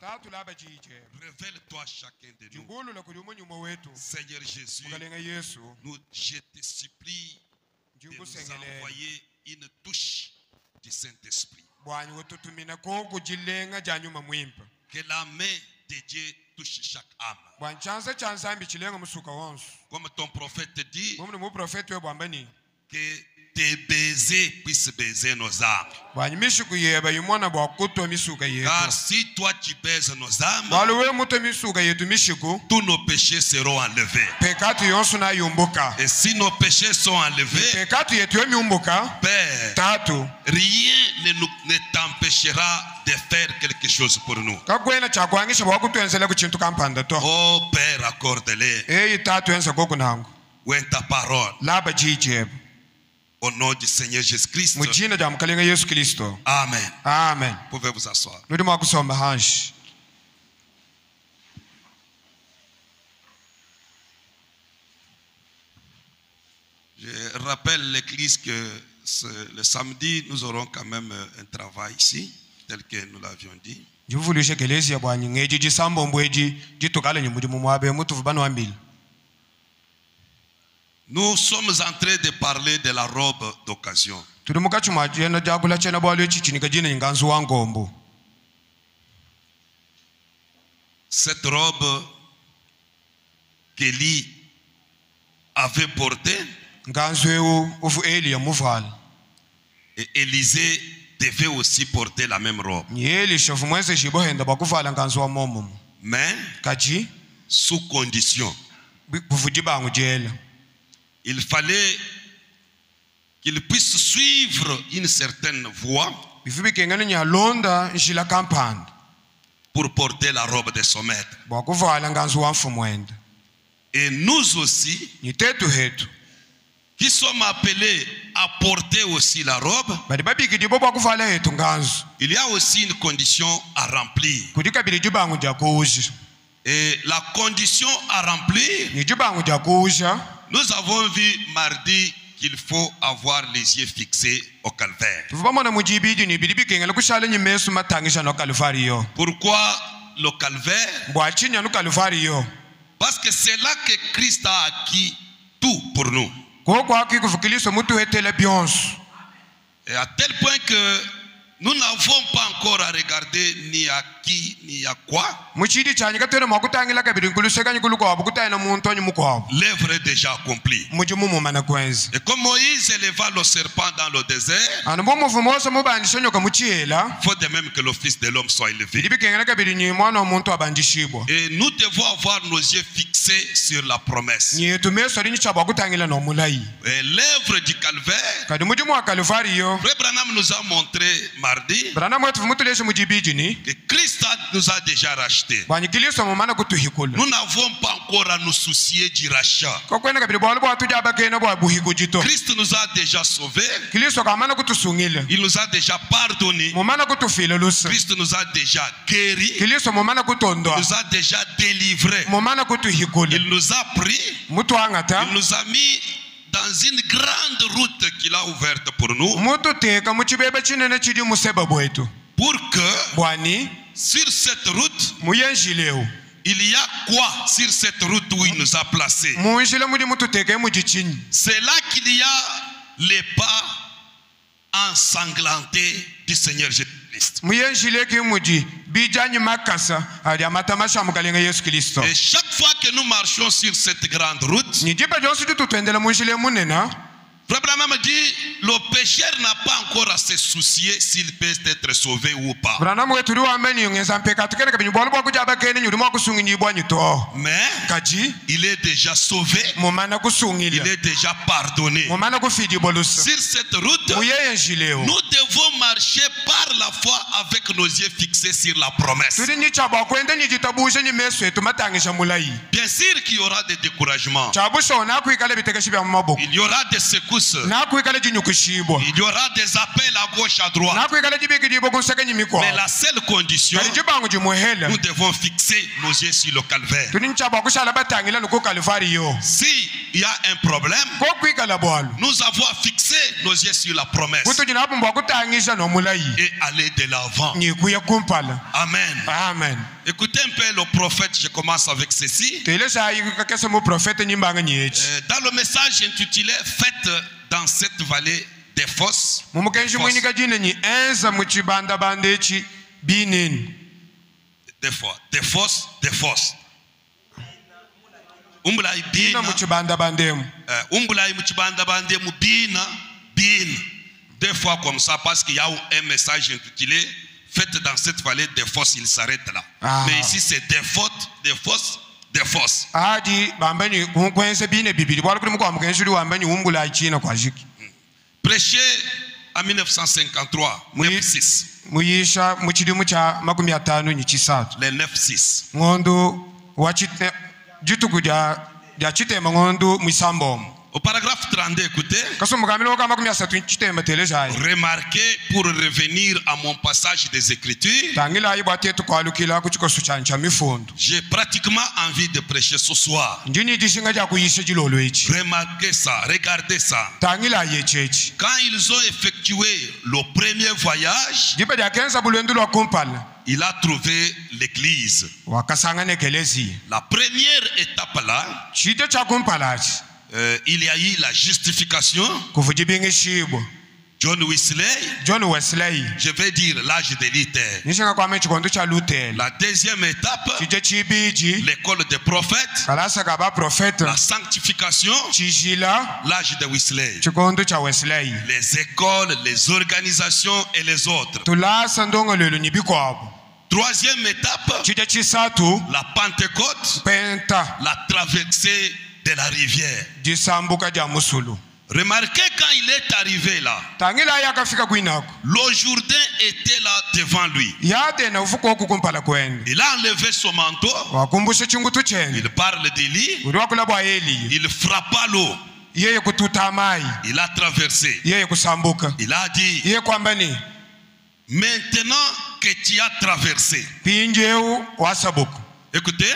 Révèle-toi chacun de nous. Seigneur Jésus, je te supplie de nous envoyer une touche du Saint-Esprit. Que la main de Dieu touche chaque âme. Comme ton prophète dit, que tes baisers puissent baiser nos âmes. Car si toi tu baises nos âmes, tous nos péchés seront enlevés. Et si nos péchés sont enlevés, Père, rien ne t'empêchera de faire quelque chose pour nous. Oh Père, accorde-les. Où est ta parole? Au nom du Seigneur Jésus-Christ. Amen. Amen. Vous pouvez vous asseoir. Je rappelle l'église que le samedi, nous aurons quand même un travail ici, tel que nous l'avions dit. Nous sommes en train de parler de la robe d'occasion. Cette robe qu'Élie avait portée, et Élisée devait aussi porter la même robe. Mais sous condition. Il fallait qu'il puisse suivre une certaine voie pour porter la robe de son maître. Et nous aussi, qui sommes appelés à porter aussi la robe, il y a aussi une condition à remplir. Et la condition à remplir, nous avons vu mardi qu'il faut avoir les yeux fixés au calvaire. Pourquoi le calvaire? Parce que c'est là que Christ a acquis tout pour nous. Et à tel point que nous n'avons pas encore à regarder ni à qui ni à quoi. L'œuvre est déjà accomplie. Et comme Moïse éleva le serpent dans le désert, il faut de même que le Fils de l'homme soit élevé. Et nous devons avoir nos yeux fixés sur la promesse. Et l'œuvre du calvaire, Frère Branham nous a montré mardi que Christ nous a déjà racheté. Nous n'avons pas encore à nous soucier du rachat. Christ nous a déjà sauvés. Il nous a déjà pardonné. Christ nous a déjà guéris. Il nous a déjà délivrés. Il nous a pris. Il nous a mis dans une grande route qu'il a ouverte pour nous. Pour que sur cette route, il y a quoi sur cette route où il nous a placés? C'est là qu'il y a les pas ensanglantés du Seigneur Jésus-Christ. Et chaque fois que nous marchons sur cette grande route, Frère Branham dit, le pécheur n'a pas encore à se soucier s'il peut être sauvé ou pas. Mais il est déjà sauvé. Il est déjà pardonné. Sur cette route, nous devons marcher par la foi avec nos yeux fixés sur la promesse. Bien sûr qu'il y aura des découragements. Il y aura des secousses. Il y aura des appels à gauche, à droite. Mais la seule condition, nous devons fixer fixer nos yeux sur le calvaire. Si il y a un problème, nous avons à fixer nos yeux sur la promesse et aller de l'avant. Amen. Amen. Écoutez un peu le prophète, je commence avec ceci. Dans le message intitulé Faites dans cette vallée des fosses. Des fosses. Umbulai bina deux fois comme ça parce qu'il y a un message intitulé Faites dans cette vallée des fosses, il s'arrête là. Mais ici c'est des fosses. Prêché en 1953, 9-6. Les 9-6. Au paragraphe 32, écoutez. Remarquez pour revenir à mon passage des Écritures. J'ai pratiquement envie de prêcher ce soir. Remarquez ça, regardez ça. Quand ils ont effectué le premier voyage, il a trouvé l'église. La première étape là, il y a eu la justification. John Wesley, je vais dire l'âge de Luther. La deuxième étape, l'école des prophètes, la sanctification, l'âge de Wesley, les écoles, les organisations et les autres. Troisième étape, la Pentecôte, la traversée de la rivière. Remarquez quand il est arrivé là, le Jourdain était là devant lui. Il a enlevé son manteau, il parle de lui, il frappa l'eau, il a traversé, il a dit, maintenant que tu as traversé, écoutez,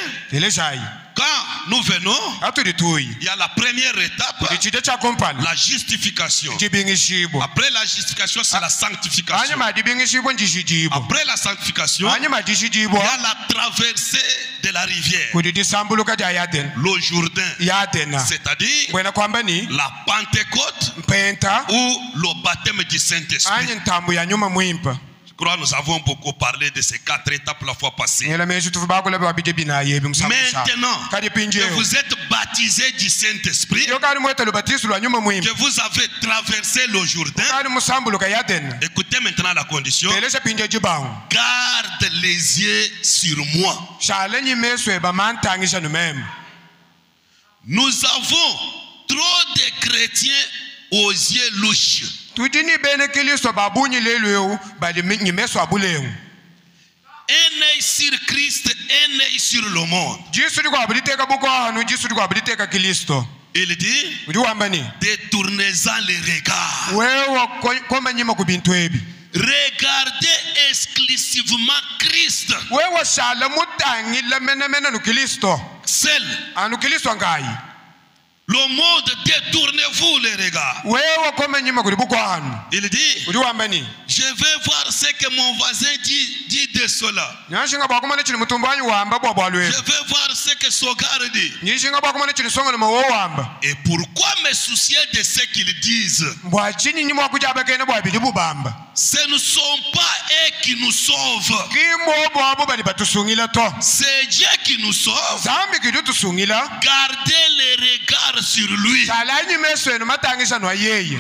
quand nous venons, il y a la première étape, la justification. Après la justification, c'est la sanctification. Après la sanctification, il y a la traversée de la rivière, le Jourdain, c'est-à-dire la Pentecôte ou le baptême du Saint-Esprit. Je crois que nous avons beaucoup parlé de ces 4 étapes la fois passée. Maintenant que vous êtes baptisés du Saint-Esprit, que vous avez traversé le Jourdain, écoutez maintenant la condition. Garde les yeux sur moi. Nous avons trop de chrétiens aux yeux louches. Un œil sur Christ, un œil sur le monde. Il dit, détournez-en les regards. Regardez exclusivement Christ. Seul. Le monde, détournez-vous les regards. Il dit, je vais voir ce que mon voisin dit de cela. Je vais voir ce que Sogar dit. Et pourquoi me soucier de ce qu'ils disent? Ce ne sont pas eux qui nous sauvent. C'est Dieu qui nous sauve. Gardez les regards sur lui. Ne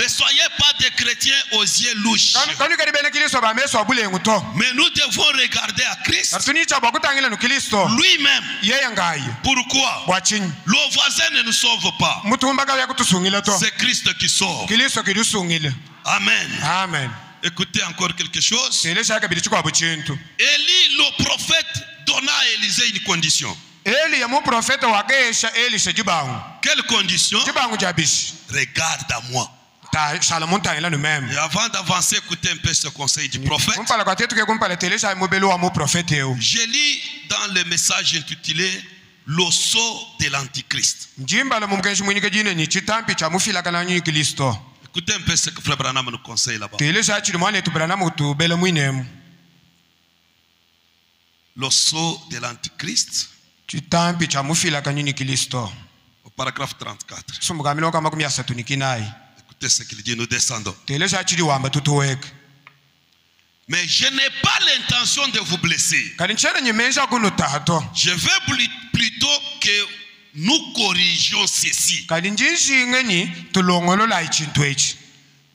soyez pas des chrétiens aux yeux louches. Mais nous devons regarder à Christ lui-même. Pourquoi? Le voisin ne nous sauve pas. C'est Christ qui sauve. Amen. Amen. Écoutez encore quelque chose. Élie, le prophète, donna à Élisée une condition. Quelle condition? Regarde à moi. Et avant d'avancer, écoutez un peu ce conseil du prophète. Je lis dans le message intitulé l'osso de l'antichrist. Écoutez un peu ce que Frère Branham nous conseille là-bas. L'osso de l'antichrist. Au paragraphe 34. Écoutez ce qu'il dit, nous descendons. Mais je n'ai pas l'intention de vous blesser. Je veux plutôt que nous corrigions ceci.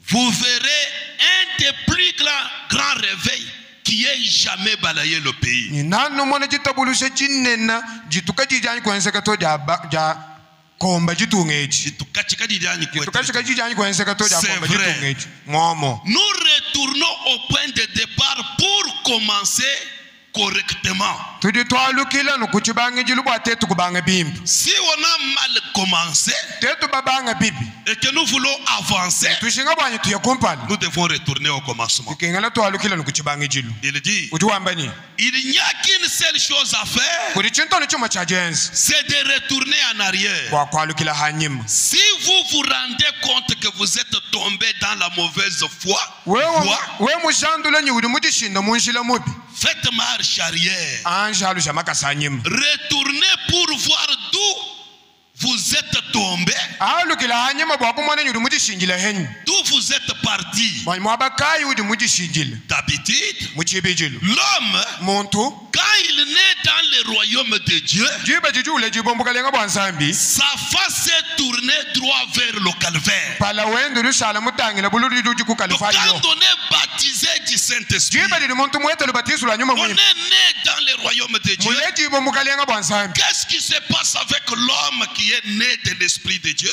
Vous verrez un des plus grands réveils qui ait jamais balayé le pays. C'est vrai. Nous retournons au point de départ pour commencer correctement. Si on a mal commencé et que nous voulons avancer, nous devons retourner au commencement. Il dit, il n'y a qu'une seule chose à faire, c'est de retourner en arrière. Si vous vous rendez compte que vous êtes tombé dans la mauvaise foi, faites marche arrière. Retournez pour voir d'où vous êtes tombé, d'où vous êtes parti. D'habitude, l'homme, quand il naît dans le royaume de Dieu, sa face est tournée droit vers le calvaire. Donc, quand on est baptisé du Saint-Esprit, on est né dans le royaume de Dieu. Qu'est-ce qui se passe avec l'homme qui est né de l'Esprit de Dieu?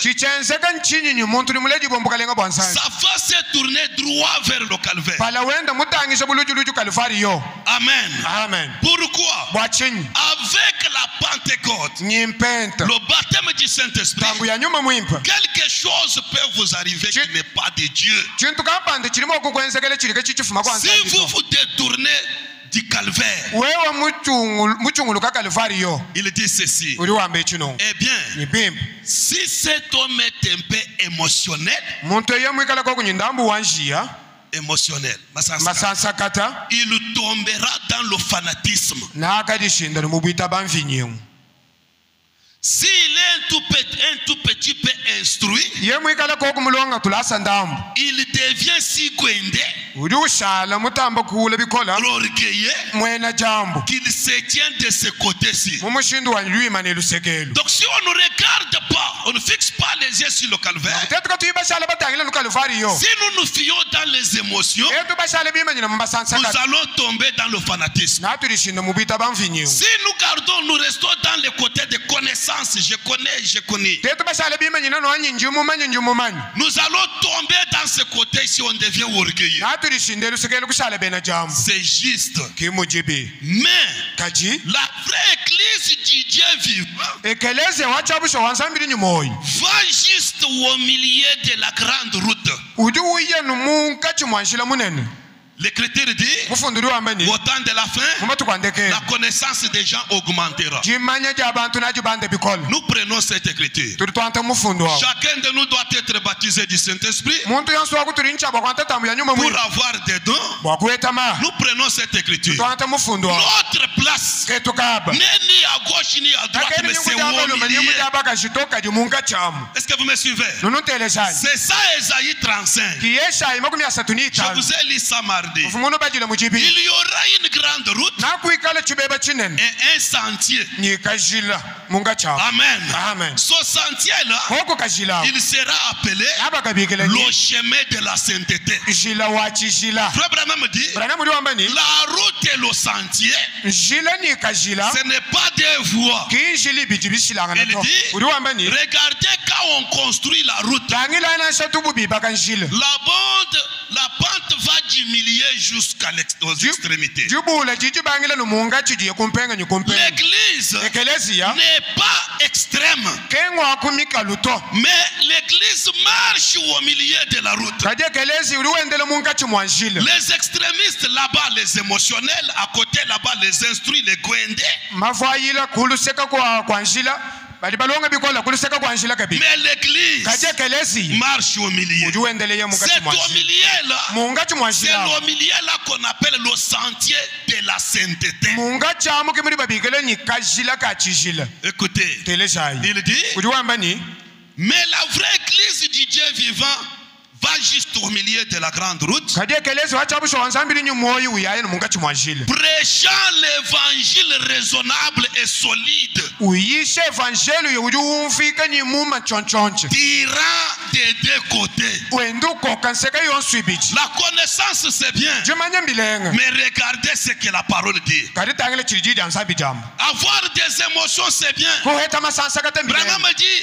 Sa face est tournée droit vers le calvaire. Amen. Amen. Pourquoi? Avec la Pentecôte, le baptême du Saint-Esprit, quelque chose peut vous arriver qui n'est pas de Dieu. Si vous vous détournez du calvaire, il dit ceci. Eh bien, si cet homme est un peu émotionnel, il tombera dans le fanatisme. S'il est un tout petit peu instruit, il devient si guindé, orgueilleux, qu'il se tient de ce côté-ci. Donc si on ne regarde pas, on ne fixe pas les yeux sur le calvaire, si nous nous fions dans les émotions, nous allons tomber dans le fanatisme. Si nous gardons, nous restons dans le côté de connaissance, je connais. Nous allons tomber dans ce côté si on devient orgueilleux. C'est juste. Mais la vraie église du Dieu vivant va juste au milieu de la grande route. L'Écriture dit, au temps de la fin, la connaissance des gens augmentera. Nous prenons cette Écriture. Chacun de nous doit être baptisé du Saint-Esprit pour avoir des dons. Nous prenons cette Écriture. Notre place n'est ni à gauche ni à droite, mais c'est au milieu. Est-ce que vous me suivez? C'est ça Ésaïe 35. Je vous ai lu ça mardi. Il y aura une grande route et un sentier. Amen. Ce sentier-là, il sera appelé le chemin de la sainteté. Frère Branham dit, la route et le sentier, ce n'est pas des voies. Il dit, regardez quand on construit la route, la pente va du milieu jusqu'à l'extrémité. L'église l'église n'est pas extrême. Mais l'église marche au milieu de la route. Les extrémistes là-bas, les émotionnels, à côté là-bas, les instruits, les guendés. Mais l'église marche au milieu. C'est au milieu-là. C'est au milieu-là qu'on appelle le sentier de la sainteté. Écoutez, il dit, mais la vraie église du Dieu vivant va juste au milieu de la grande route, prêchant l'évangile raisonnable et solide, tirant des deux côtés. La connaissance c'est bien, mais regardez ce que la parole dit. Avoir des émotions c'est bien. Branham dit,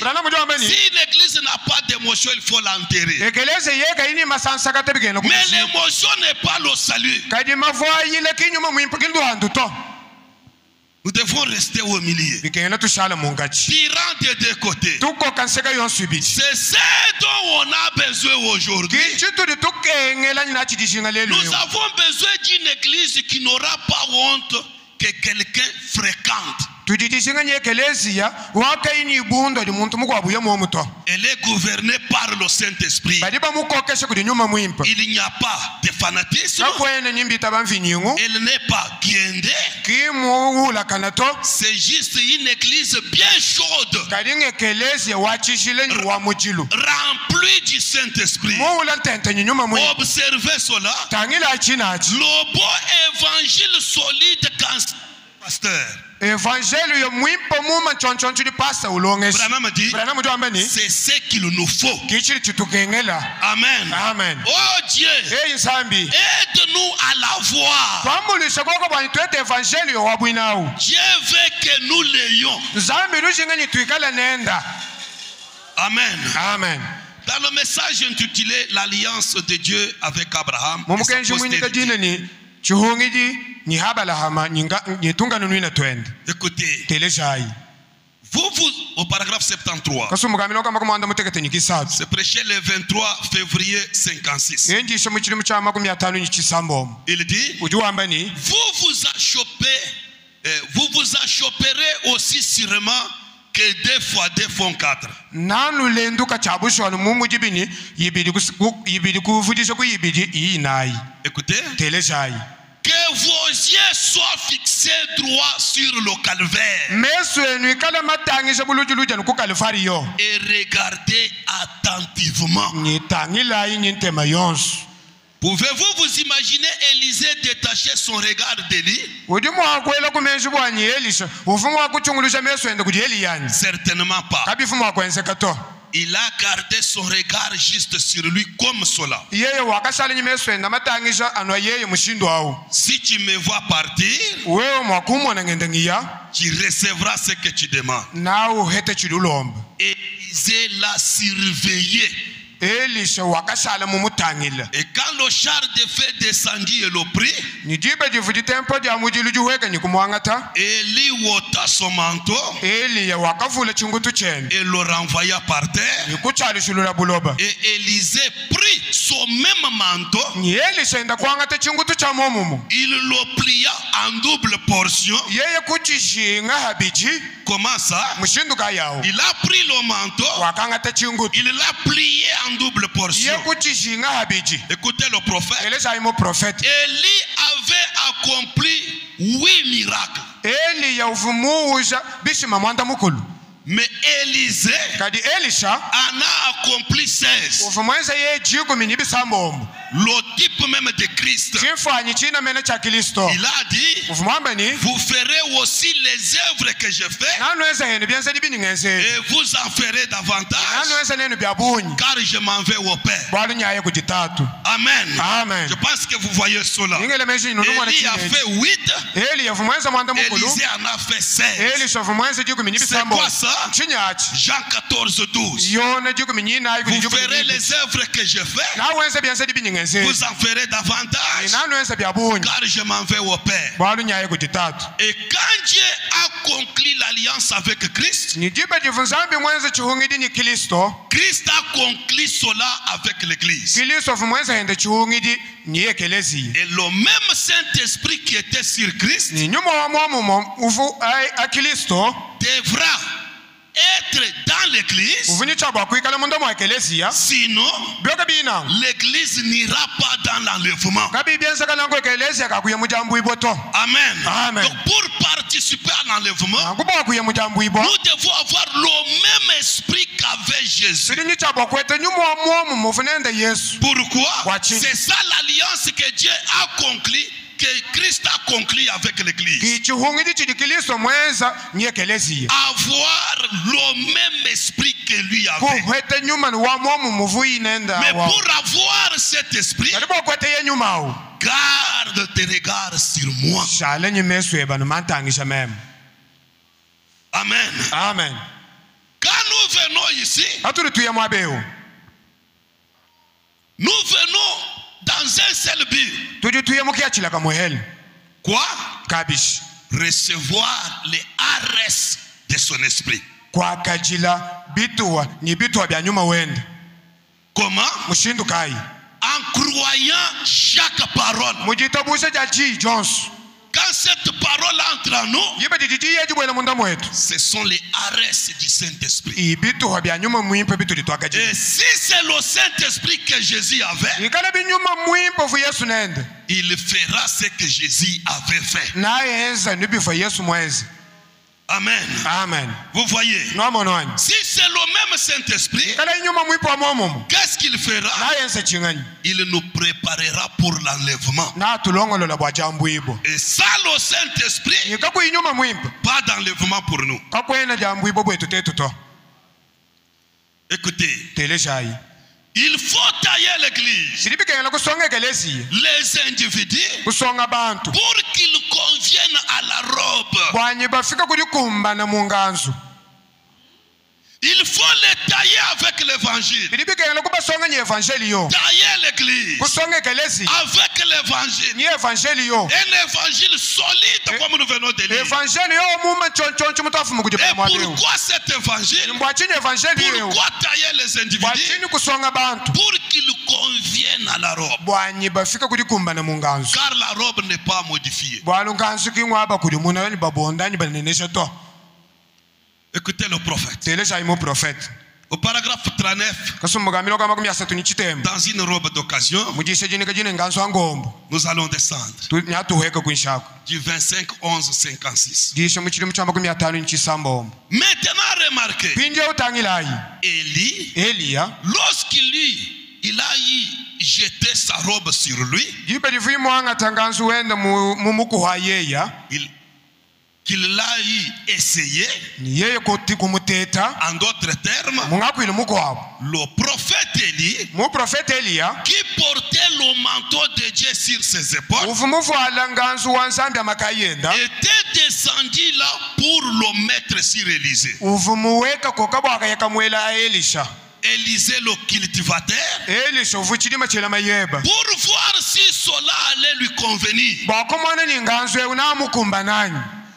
si l'église n'a pas d'émotion, il faut l'enterrer. Mais l'émotion n'est pas le salut. Nous devons rester au milieu, tirant des deux côtés. C'est ce dont on a besoin aujourd'hui. Nous avons besoin d'une église qui n'aura pas honte que quelqu'un fréquente. Elle est gouvernée par le Saint-Esprit. Il n'y a pas de fanatisme. Elle n'est pas guindée. C'est juste une église bien chaude, remplie du Saint-Esprit. Observez cela. Le beau évangile solide quand pasteur. Branham dit, c'est ce qu'il nous faut. Amen. Amen. Oh Dieu, aide-nous à la voir. Dieu veut que nous l'ayons. Amen. Amen. Dans le message intitulé L'alliance de Dieu avec Abraham, écoutez, vous au paragraphe 73, c'est prêché le 23 février 56. Il dit, vous vous achopperez aussi sûrement que 2 fois 2 font 4. Écoutez, que vos yeux soient fixés droit sur le calvaire et regardez attentivement. Pouvez-vous vous imaginer Élisée détacher son regard d'Élie? Certainement pas. Il a gardé son regard juste sur lui comme cela. Si tu me vois partir, tu recevras ce que tu demandes. Élisée l'a surveillé. Et quand le char de feu descendit et le prit, Élie ôta son manteau et le renvoya par terre. Et Élisée prit son même manteau, il le plia en double portion. Comment ça? Il a pris le manteau, il l'a plié en double portion. Écoutez le prophète. Élie avait accompli 8 miracles. Mais Élisée en a accompli 16. Le type même de Christ. Il a dit, vous ferez aussi les œuvres que je fais, et vous en ferez davantage, car je m'en vais au Père. Amen. Amen. Je pense que vous voyez cela. Élie a fait 8, Élisée en a fait 16. C'est quoi ça? Jean 14, 12. Vous ferez les œuvres que je fais, vous en ferez davantage, davantage, car je m'en vais au Père. Et quand Dieu a conclu l'alliance avec Christ, Christ a conclu cela avec l'Église. Et le même Saint-Esprit qui était sur Christ devra être dans l'église, sinon l'église n'ira pas dans l'enlèvement. Amen. Donc pour participer à l'enlèvement, nous devons avoir le même esprit qu'avait Jésus. Pourquoi? C'est ça l'alliance que Dieu a conclue, que Christ a conclu avec l'église. Avoir le même esprit que lui avait. Mais pour avoir cet esprit, garde tes regards sur moi. Amen. Amen. Quand nous venons ici, nous venons dans un seul but. Quoi? Recevoir les arrêts de son esprit. Comment? En croyant chaque parole. Quand cette parole entre en nous, ce sont les arrêts du Saint-Esprit. Et si c'est le Saint-Esprit que Jésus avait, il fera ce que Jésus avait fait. Amen. Amen. Vous voyez? Si c'est le même Saint-Esprit, qu'est-ce qu'il fera? Il nous préparera pour l'enlèvement. Et ça, le Saint-Esprit, pas d'enlèvement pour nous. Écoutez, il faut tailler l'église, les individus, pour qu'ils conviennent à la robe. Il faut les tailler avec l'évangile. Tailler l'église avec l'évangile. Un évangile solide comme nous venons de lire. Et pourquoi cet évangile? Pourquoi tailler les individus? Pour qu'ils conviennent à la robe. Car la robe n'est pas modifiée. Écoutez le prophète. Au paragraphe 39, dans une robe d'occasion, nous allons descendre du 25 11 56. Maintenant remarquez, Élie, lorsqu'il a jeté sa robe sur lui, qu'il l'a essayé, en d'autres termes, le prophète Élie, qui portait le manteau de Dieu sur ses épaules, était descendu là pour le mettre sur Élisée. Élisée le cultivateur, pour voir si cela allait lui convenir.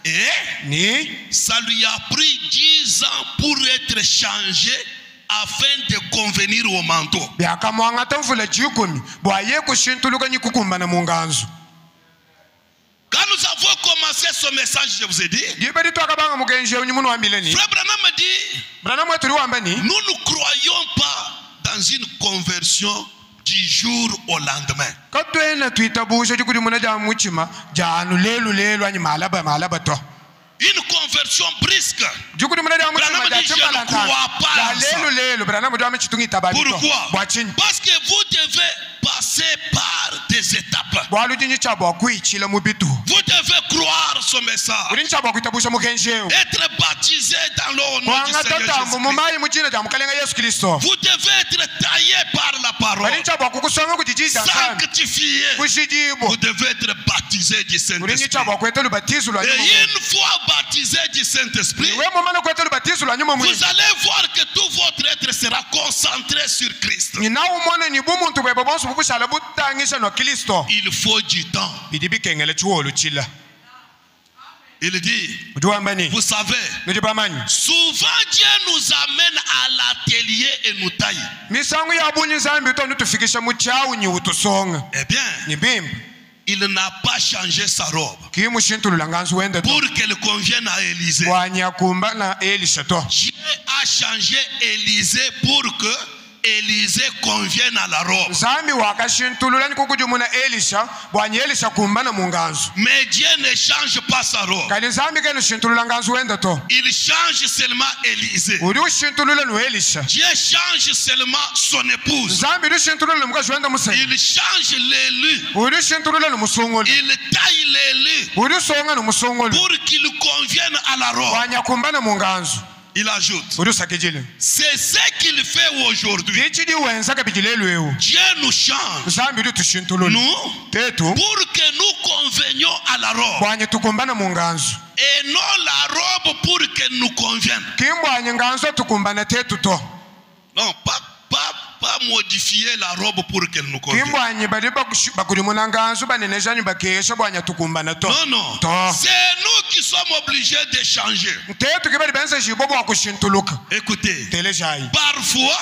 Et ça lui a pris 10 ans pour être changé afin de convenir au manteau. Quand nous avons commencé ce message, je vous ai dit, Frère Branham dit, nous ne croyons pas dans une conversion du jour au lendemain. Une conversion brusque. Branham dit, je ne crois pas à ça. Pourquoi? Parce que vous devez passer par des étapes. Vous devez croire ce message. Être baptisé dans le nom du Seigneur Jésus-Christ. Vous devez être taillé par la parole. Sanctifié. Vous devez être baptisé du Saint-Esprit. Et une fois baptisé du Saint-Esprit, vous allez voir que tout votre être être sera concentré sur Christ. Il faut du temps. Il dit, vous savez, souvent Dieu nous amène à l'atelier et nous taille. Eh bien, il n'a pas changé sa robe pour qu'elle convienne à Élisée. Dieu a changé Élisée pour que Élisée convienne à la robe. Mais Dieu ne change pas sa robe. Il change seulement Élisée. Dieu change seulement son épouse. Il change l'élu. Il taille l'élu pour qu'il convienne à la robe. Il ajoute, c'est ce qu'il fait aujourd'hui. Dieu nous change, nous, pour que nous convenions à la robe. Et non la robe pour qu'elle nous convienne. Non, pas modifier la robe pour qu'elle nous convienne. Non. C'est nous qui sommes obligés de changer. Écoutez, parfois,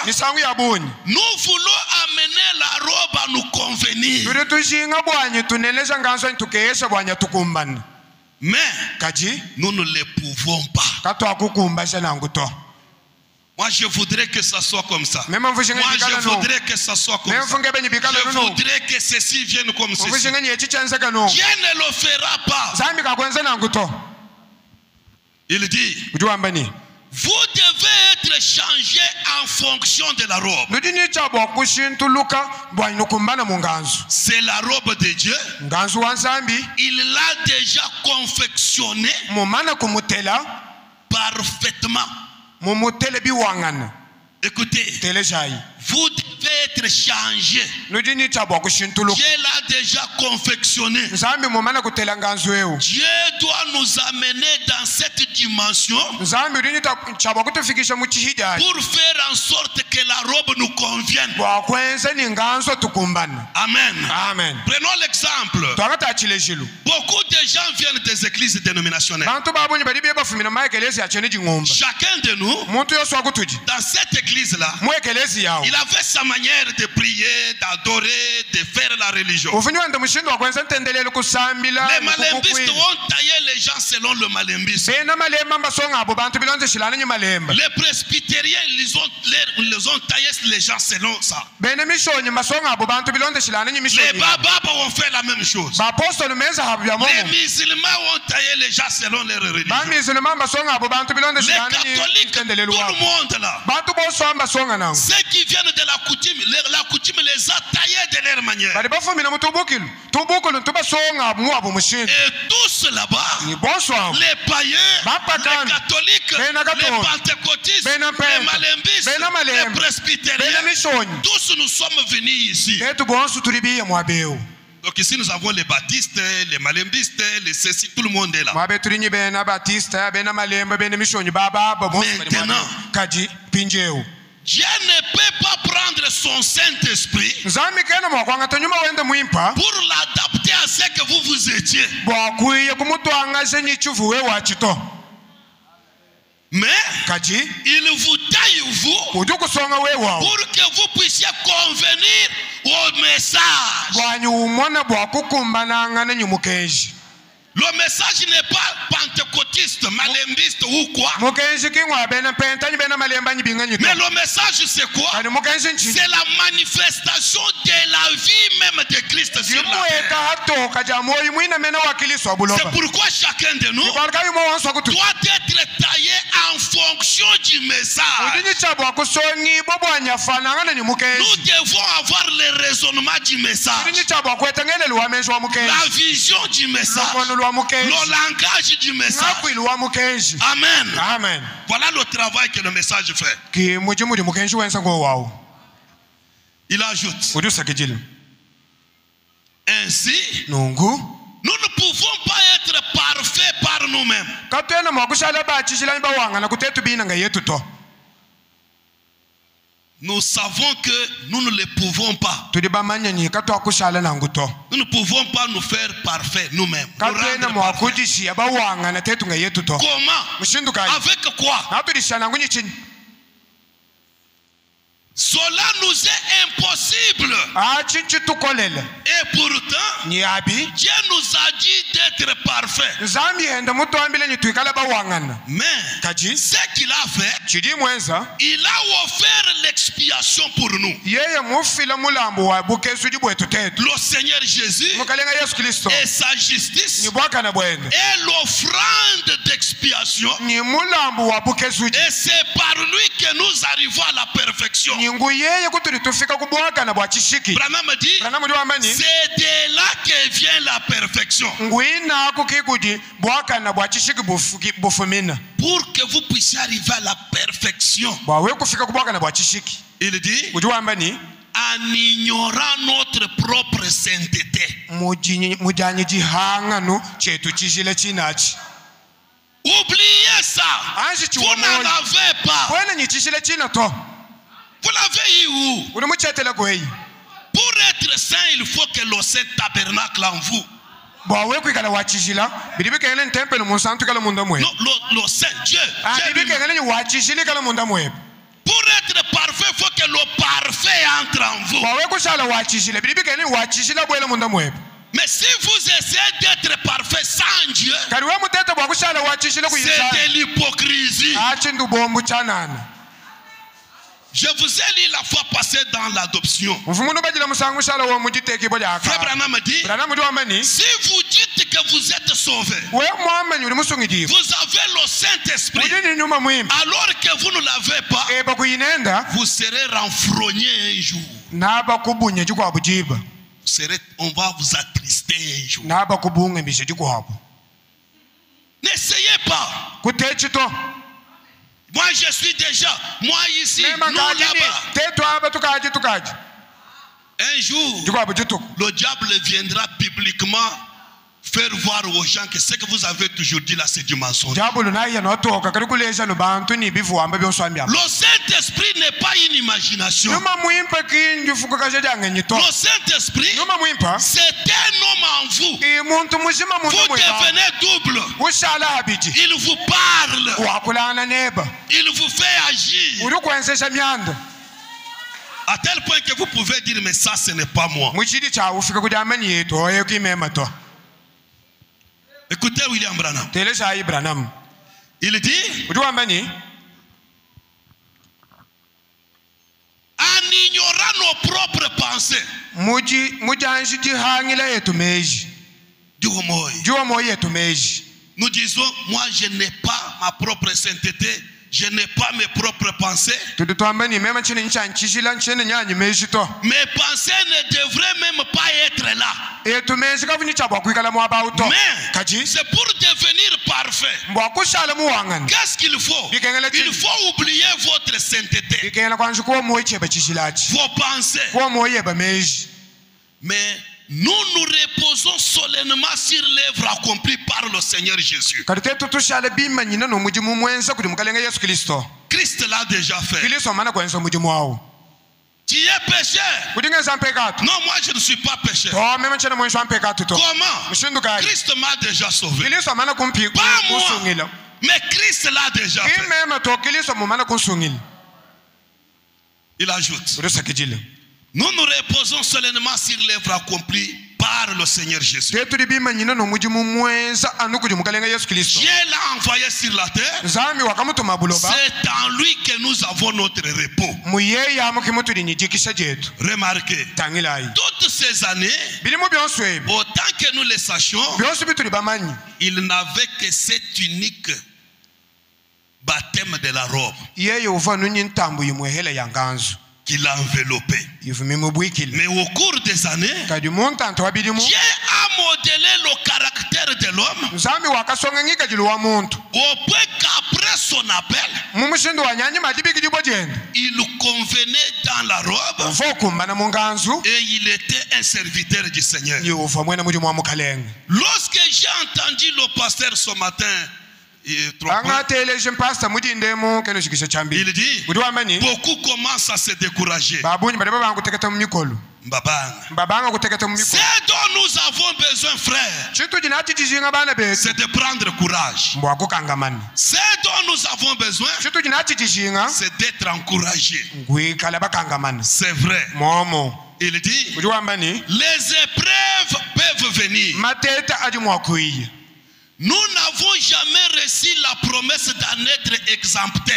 nous voulons amener la robe à nous convenir. Mais nous ne le pouvons pas. Moi, je voudrais que ça soit comme ça. Moi, je voudrais que ça soit comme ça. Je voudrais que ceci vienne comme ceci. Dieu ne le fera pas. Il dit, vous devez être changé en fonction de la robe. C'est la robe de Dieu. Il l'a déjà confectionnée parfaitement. Écoutez, vous devez être changé. Dieu l'a déjà confectionné. Dieu doit nous amener dans cette dimension pour faire en sorte que la robe nous convienne. Amen. Prenons l'exemple. Beaucoup de gens viennent des églises dénominationnelles. Chacun de nous, dans cette église-là, il avait sa manière de prier, d'adorer, de faire la religion. Les malembistes ont taillé les gens selon le malembisme. Les presbytériens, ils ont taillé les gens selon ça. Les bababs ont fait la même chose. Les musulmans ont taillé les gens selon leur religion. Les catholiques, tout le monde là. Ceux qui viennent de la coutume les a taillés de leur manière. Et tous là-bas, les païens, les catholiques, les pentecôtistes, les malembistes, les presbytériens, tous nous sommes venus ici. Donc ici nous avons les baptistes, les malembistes, les ceci, tout le monde est là. Maintenant, Dieu ne peut pas prendre son Saint-Esprit pour l'adapter à ce que vous étiez. Mais il vous taille vous pour que vous puissiez convenir au message. Le message n'est pas pentecôtiste, malembiste ou quoi. Mais le message c'est quoi? C'est la manifestation de la vie même de Christ sur la terre. C'est pourquoi chacun de nous doit être taillé en fonction du message. Nous devons avoir le raisonnement du message, la vision du message, le langage du message. Amen. Voilà le travail que le message fait. Il ajoute, ainsi, nous ne pouvons pas être parfaits par nous-mêmes. Nous savons que nous ne le pouvons pas. Nous ne pouvons pas nous faire parfaits nous-mêmes. Comment? Avec quoi? Cela nous est impossible. Et pourtant, Dieu nous a dit d'être parfaits. Mais ce qu'il a fait, il a offert l'expiation pour nous. Le Seigneur Jésus et sa justice et l'offrande d'expiation. Et c'est par lui que nous arrivons à la perfection. Branham dit, c'est de là que vient la perfection. Pour que vous puissiez arriver à la perfection, il dit, en ignorant notre propre sainteté. Oubliez ça. Vous n'en avez pas. Vous l'avez eu où? Pour être saint, il faut que le saint tabernacle en vous. Non, le saint Dieu. Pour être parfait, il faut que le parfait entre en vous. Mais si vous essayez d'être parfait sans Dieu, c'est de l'hypocrisie. Je vous ai lu la fois passée dans l'adoption. Frère Branham dit, si vous dites que vous êtes sauvé, vous avez le Saint-Esprit, alors que vous ne l'avez pas, vous serez renfrogné un jour. On va vous attrister un jour. N'essayez pas. Moi je suis déjà, moi ici, nous là-bas. Un jour, le diable viendra publiquement faire voir aux gens que ce que vous avez toujours dit là, c'est du mensonge. Le Saint-Esprit n'est pas une imagination. Le Saint-Esprit, c'est un homme en vous. Vous devenez double. Il vous parle. Il vous fait agir. À tel point que vous pouvez dire, mais ça, ce n'est pas moi. Écoutez William Branham. Il dit, en ignorant nos propres pensées, nous disons, moi je n'ai pas ma propre sainteté, je n'ai pas mes propres pensées. Mes pensées ne devraient même pas être là. Mais c'est pour devenir parfait. Qu'est-ce qu'il faut? Il faut oublier votre sainteté, vos pensées. Mais nous nous reposons solennellement sur l'œuvre accomplie par le Seigneur Jésus. Christ l'a déjà fait. Tu es pécheur? Non, moi je ne suis pas pécheur. Comment? Christ m'a déjà sauvé. Pas moi, mais Christ l'a déjà fait. Il ajoute, nous nous reposons solennellement sur l'œuvre accomplie par le Seigneur Jésus. Dieu l'a envoyé sur la terre. C'est en lui que nous avons notre repos. Remarquez, toutes ces années, autant que nous le sachions, il n'avait que cet unique baptême de la robe qui l'a enveloppé. Mais au cours des années, Dieu a modélé le caractère de l'homme au point qu'après son appel, il convenait dans la robe et il était un serviteur du Seigneur. Lorsque j'ai entendu le pasteur ce matin Il dit, beaucoup commencent à se décourager. Ce dont nous avons besoin, frère, c'est de prendre courage. Ce dont nous avons besoin, c'est d'être encouragé. C'est vrai. Il dit, les épreuves peuvent venir. Nous n'avons jamais reçu la promesse d'en être exempté.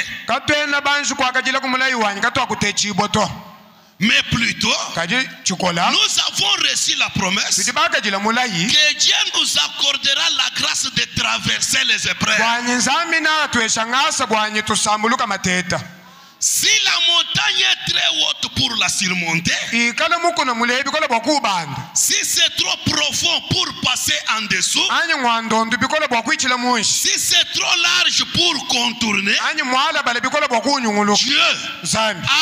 Mais plutôt, nous avons reçu la promesse que Dieu nous accordera la grâce de traverser les épreuves. Si la montagne est très haute pour la surmonter, si c'est trop profond pour passer en dessous, si c'est trop large pour contourner, Dieu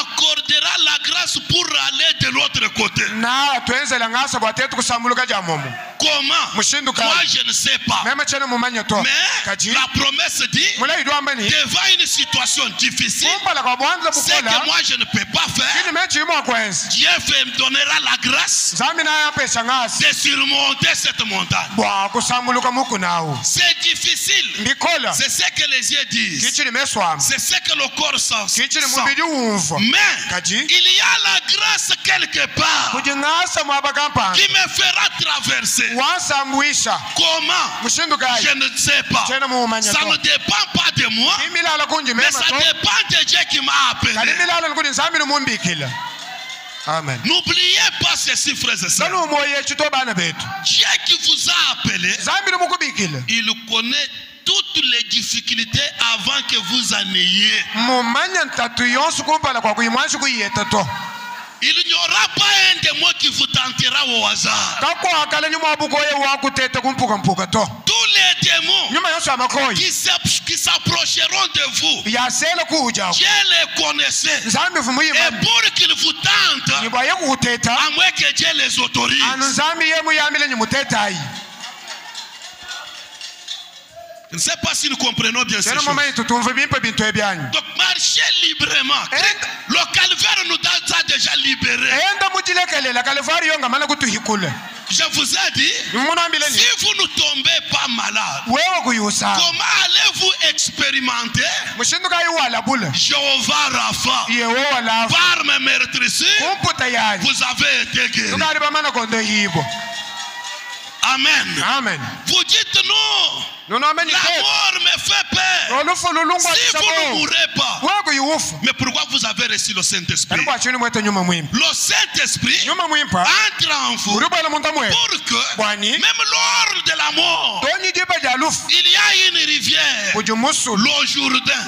accordera la grâce pour aller de l'autre côté. Comment? Moi je ne sais pas. Mais la promesse dit, devant une situation difficile, ce que moi je ne peux pas faire, Dieu me donnera la grâce de surmonter cette montagne. C'est difficile. C'est ce que les yeux disent. C'est ce que le corps sent. Mais il y a la grâce quelque part qui me fera traverser. Comment? Je ne sais pas. Ça ne dépend pas de moi, mais ça dépend de Dieu qui m'a appelé. Amen. N'oubliez pas ceci, frères et sœurs. Dieu qui vous a appelé, il connaît toutes les difficultés avant que vous en ayez. Il n'y aura pas un de moi qui vous tentera au hasard. Tous les démons qui s'approcheront de vous, Dieu les connaissait. Et pour qu'ils vous tentent, à moins que Dieu les autorise. Je ne sais pas si nous comprenons bien ces choses. Donc marchez librement. Le calvaire nous a déjà libérés. Je vous ai dit, si vous ne tombez pas malade, comment allez-vous expérimenter Jéhovah Rapha? Par mes meurtrissures, vous avez été guéris. Amen. Amen. Vous dites non. La mort me fait peur. Si vous ne mourrez pas. Mais pourquoi vous avez reçu le Saint-Esprit? Le Saint-Esprit entre en vous pour que même lors de la mort, il y a une rivière, le Jourdain,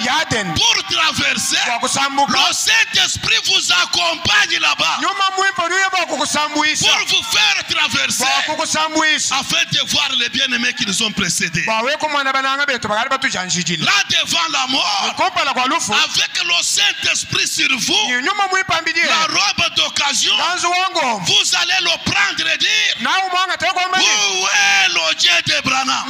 pour traverser. Le Saint-Esprit vous accompagne là-bas pour vous faire traverser, afin de voir les bien-aimés qui nous ont précédés. Là devant la mort, avec le Saint-Esprit sur vous, la robe d'occasion, vous allez le prendre et dire, où est le Dieu d'Abraham?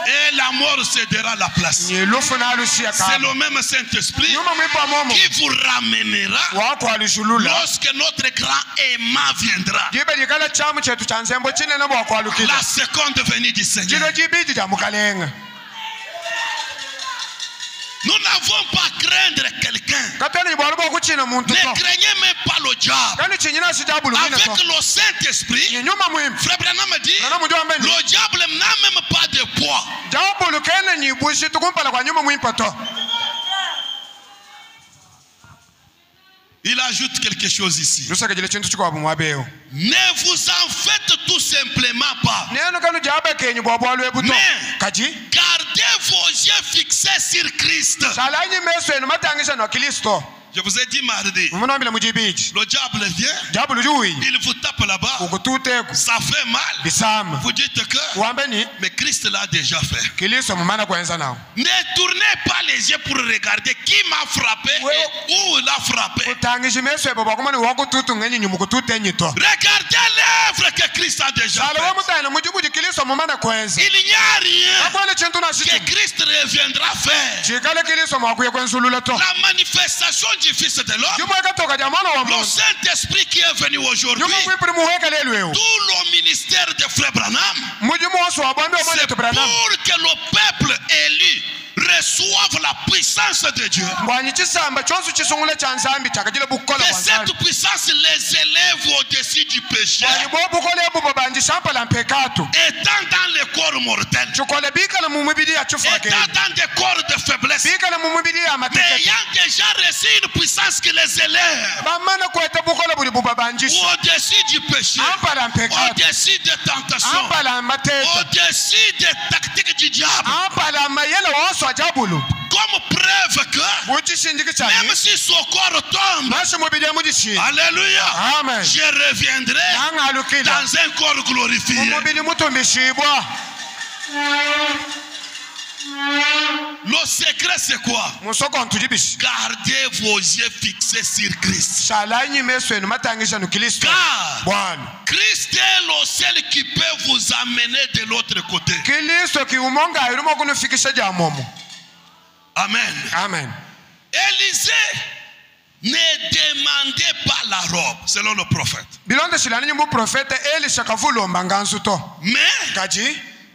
Et la mort cédera la place. C'est le même Saint-Esprit qui vous ramènera lorsque notre grand aimant viendra. La seconde venue du Seigneur. Nous n'avons pas à craindre quelqu'un. Ne craignez même pas le diable. Avec le Saint-Esprit, Frère Branham dit, le diable n'a même pas de poids. Il ajoute quelque chose ici. Ne vous en faites tout simplement pas. Mais gardez vos yeux fixés sur Christ. Je vous ai dit mardi. Le diable vient. Il vous tape là-bas. Ça fait mal. Vous dites que. Mais Christ l'a déjà fait. Ne tournez pas les yeux pour regarder qui m'a frappé et où il a frappé. Regardez l'œuvre que Christ a déjà fait. Il n'y a rien que Christ reviendra faire. La manifestation du Fils de l'homme, le Saint-Esprit qui est venu aujourd'hui, tout le ministère de Frère Branham, c'est pour que le peuple élu reçoivent la puissance de Dieu. Et cette puissance les élève au-dessus du péché. Étant dans les corps mortels, étant dans des corps de faiblesse, mais ayant déjà reçu une puissance qui les élève au-dessus du péché, au-dessus des tentations, au-dessus des tactiques du diable. Comme preuve que même si son corps tombe, alléluia, je reviendrai dans un corps glorifié. Le secret c'est quoi? Gardez vos yeux fixés sur Christ. Car Christ est le seul qui peut vous amener de l'autre côté. Amen. Amen. Élisée ne demandait pas la robe, selon le prophète. Mais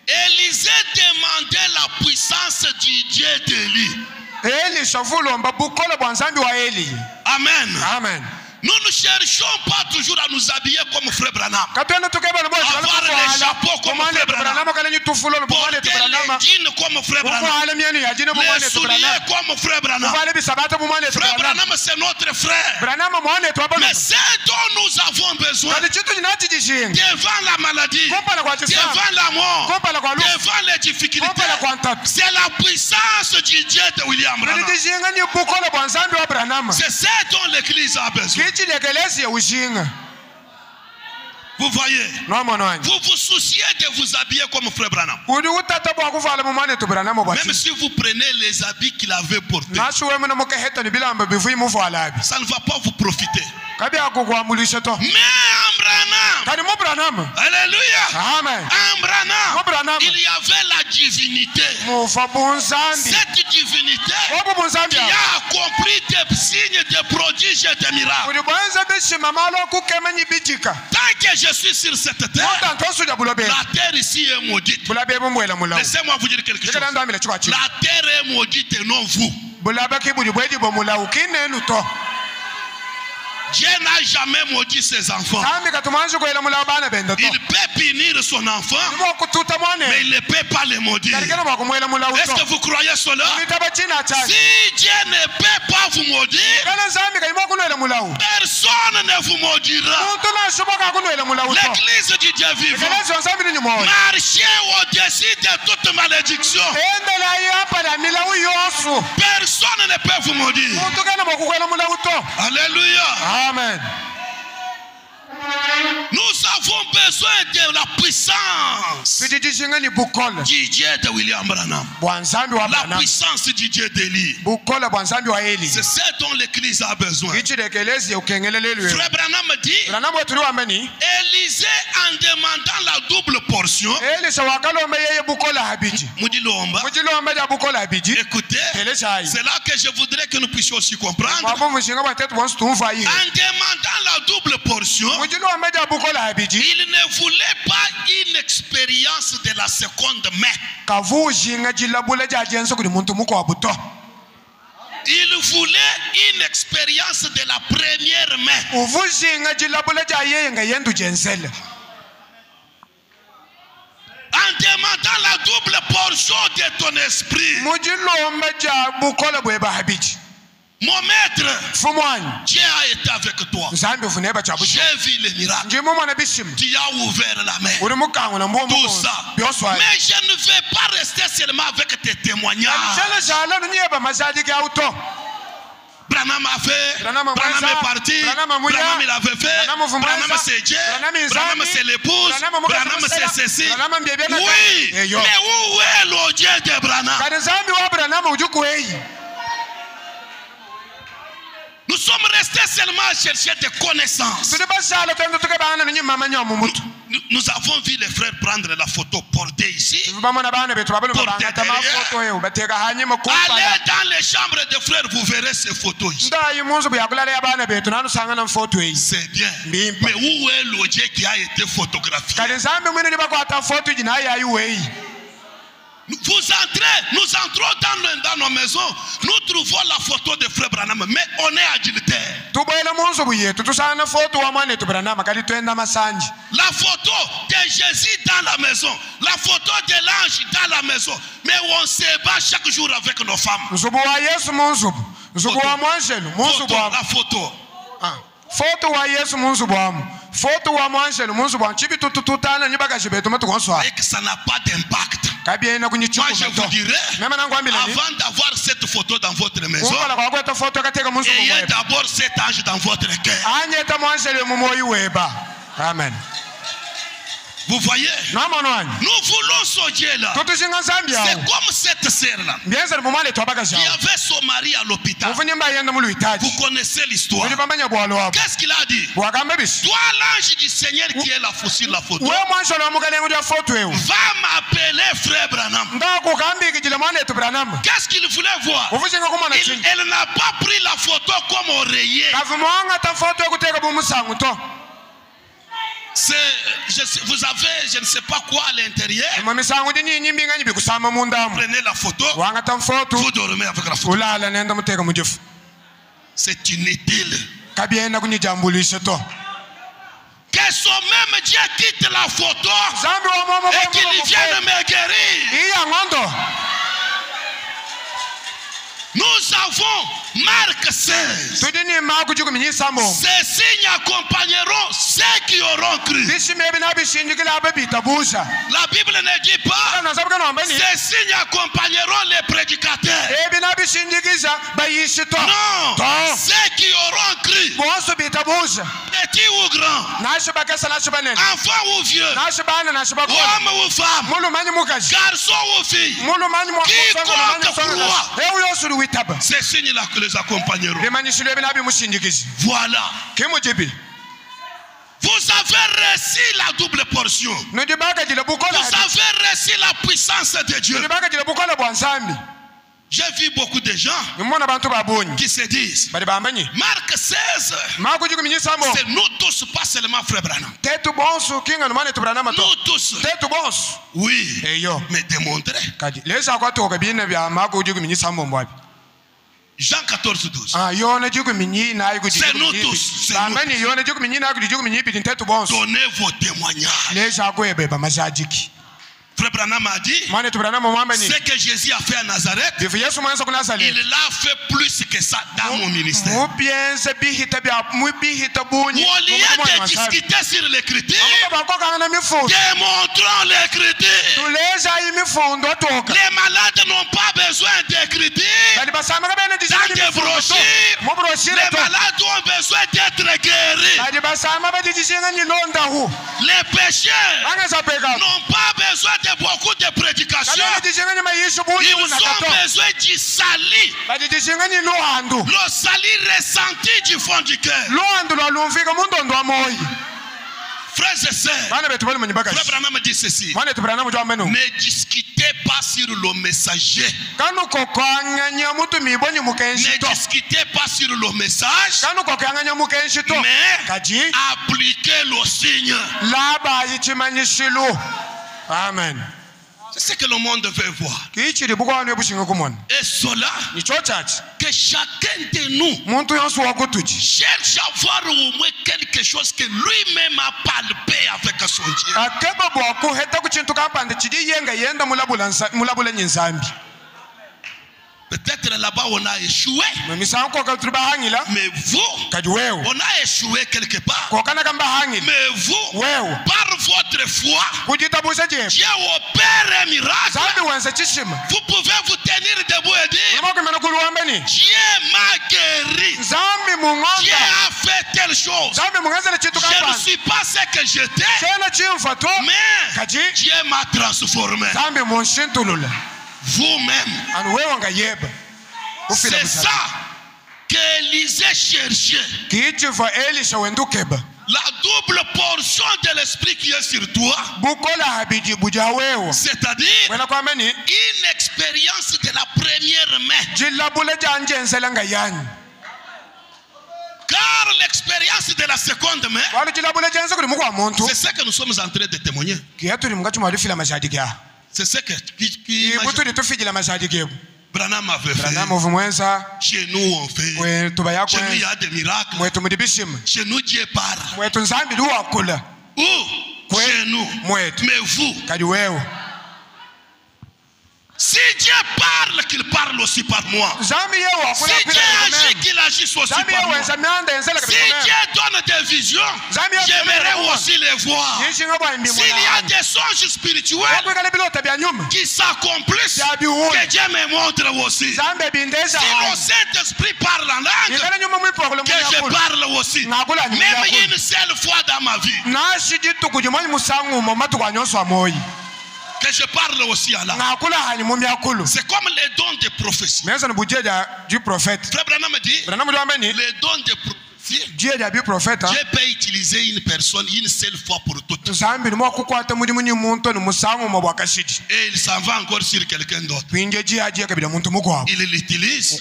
Élisée demandait la puissance du Dieu d'Élie. Amen. Amen. Nous ne cherchons pas toujours à nous habiller comme Frère Branham, avoir les chapeaux comme Frère Branham, porter les jeans comme Frère Branham, les souliers comme Frère Branham. Frère Branham c'est notre frère. Mais c'est dont nous avons besoin devant la maladie, devant la mort, devant les difficultés, c'est la puissance du Dieu de William Branham. C'est ce dont l'Église a besoin. Vous voyez, vous vous souciez de vous habiller comme Frère Branham. Même si vous prenez les habits qu'il avait portés, ça ne va pas vous profiter. Mais en Branham, alléluia, en Branham, il y avait la divinité. Cette divinité qui a accompli des signes, des prodiges et des miracles. Tant que je suis sur cette terre, la terre ici est maudite. Laissez-moi vous dire quelque chose. La terre est maudite et non vous. Dieu n'a jamais maudit ses enfants. Il peut punir son enfant, mais il ne peut pas les maudire. Est-ce que vous croyez cela? Si Dieu ne peut pas vous maudire, personne ne vous maudira. L'église du Dieu vivant, marchez au-dessus de toute malédiction. Personne ne peut vous maudire. Alléluia. Amen. Nous avons besoin de la puissance du Dieu de William Branham, la puissance du Dieu d'Élie. C'est ce dont l'Église a besoin. Frère Branham dit, Élisée en demandant la double portion, écoutez, c'est là que je voudrais que nous puissions aussi comprendre. En demandant la double portion, il ne voulait pas une expérience de la seconde main. Il voulait une expérience de la première main. En demandant la double portion de ton esprit. Mon maître, Dieu a été avec toi. J'ai vu les miracles. Tu as ouvert la main. Tout ça. Mais je ne vais pas rester seulement avec tes témoignages. Branham a fait, Branham est parti, Branham il avait fait, Branham c'est Dieu, Branham c'est l'épouse, Branham c'est ceci. Oui, mais où est le Dieu de Branham? Nous sommes restés seulement à chercher des connaissances. Nous avons vu les frères prendre la photo, portée ici, portée derrière. Allez dans les chambres des frères, vous verrez ces photos ici. C'est bien. Mais où est le Dieu qui a été photographié? Vous entrez, nous entrons dans nos maisons, nous trouvons la photo de frère Branham, mais on est adultère. La photo de Jésus dans la maison, la photo de l'ange dans la maison, mais on se bat chaque jour avec nos femmes. La photo. Foto wa Yesu munzu bwamu. Foto wa mwanjelu munzu bwamu. Chibi tututana nyibaka jibetu matu konswa. Et que ça n'a pas d'impact. Moi je vous dirais, avant d'avoir cette photo dans votre maison, ayez d'abord cet ange dans votre cœur. Amen. Vous voyez? Nous voulons ce Dieu-là. C'est comme cette sœur-là qui avait son mari à l'hôpital. Vous connaissez l'histoire. Qu'est-ce qu'il a dit? Toi, l'ange du Seigneur qui est là sur la photo, va m'appeler frère Branham. Qu'est-ce qu'il voulait voir? Elle n'a pas pris la photo comme oreiller. Vous avez, je ne sais pas quoi à l'intérieur. Prenez la photo. Vous dormez avec la photo. C'est inutile. Que son même Dieu quitte la photo et qu'il vienne me guérir. Nous avons Marc 16. Ces signes accompagneront ceux qui auront cru. La Bible ne dit pas ces signes accompagneront les prédicateurs. Non, ceux qui auront cru, petit ou grand, enfant ou vieux, homme ou femme, garçon ou fille, quiconque croit, ces signes-là que les accompagneront. Voilà. Vous avez reçu la double portion. Vous avez reçu la puissance de Dieu. J'ai vu beaucoup de gens qui se disent Marc 16, c'est nous tous, pas seulement frère Branham. Nous tous. Oui, mais démontrer. Jean 14, 12. C'est nous tous. Donnez vos témoignages. Frère Branham a dit ce que Jésus a fait à Nazareth, il l'a fait plus que ça dans mon ministère. Au lieu de discuter sur l'écriture, démontrons l'écriture. Les malades n'ont pas besoin d'écriture. Dans des brochures, les malades ont besoin d'être guéris. Les pécheurs n'ont pas besoin de beaucoup de prédications. Ils ont besoin du salut. Le salut ressenti du fond du cœur. Frères et sœurs, Frère Branham dit ceci: ne discutez pas sur le messager. Ne discutez pas sur le message, mais appliquez le signe. Amen. C'est ce que le monde veut voir. Et cela, que chacun de nous cherche à voir au moins quelque chose que lui-même a palpé avec son Dieu. Peut-être là-bas on a échoué, mais vous, on a échoué quelque part. Mais vous, par votre foi, Dieu opère un miracle. Vous pouvez vous tenir debout et dire Dieu m'a guéri. Dieu a fait telle chose. Je ne suis pas ce que j'étais, mais Dieu m'a transformé. Vous-même. C'est ça qu'Élisée cherchait. La double portion de l'esprit qui est sur toi, c'est-à-dire une expérience de la première main. Car l'expérience de la seconde main, c'est ce que nous sommes en train de témoigner. C'est ce que Branham avait fait. Chez nous on fait. Chez nous il y a des miracles. Chez nous Dieu parle. Où? Chez nous. Mais vous, si Dieu parle, qu'il parle aussi par moi. Si Dieu agit, qu'il agisse aussi par moi. Si Dieu donne des visions, j'aimerais aussi les voir. S'il y a des songes spirituels qui s'accomplissent, que Dieu me montre aussi. Si le Saint-Esprit parle en langue, que je parle aussi. Même une seule fois dans ma vie. Que je parle aussi à l'âme. C'est comme les dons de prophétie. Frère Branham me dit, les dons de prophétie, Dieu peut utiliser une personne une seule fois pour toutes. Et il s'en va encore sur quelqu'un d'autre. Il l'utilise.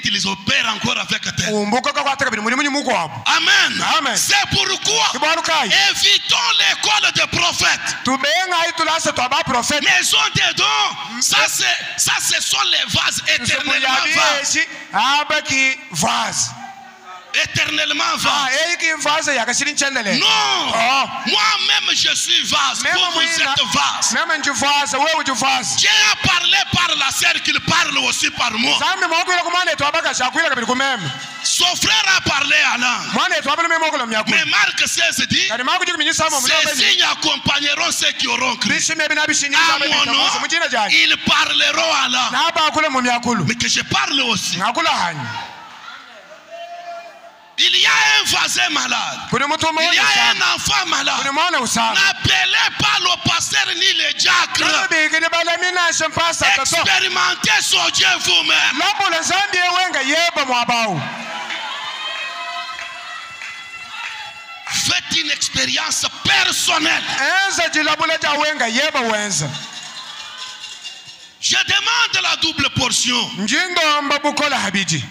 Il opère encore avec tel. Amen. C'est pourquoi évitons l'école des prophètes. Maison des dons, ça ce sont les vases éternellement vases. Éternellement vase. Non. Moi-même je suis vase. Vous êtes vase. Dieu a parlé par la sœur qu'il parle aussi par moi. Son frère a parlé à l'âme. Mais Marc 16 dit, ces signes accompagneront ceux qui auront cru. À mon nom, ils parleront à l'âme. Mais que je parle aussi. Il y a un voisin malade. Il y a un enfant malade. N'appelez pas le pasteur ni le diacre. Expérimentez son Dieu vous-même. Faites une expérience personnelle. Je demande la double portion.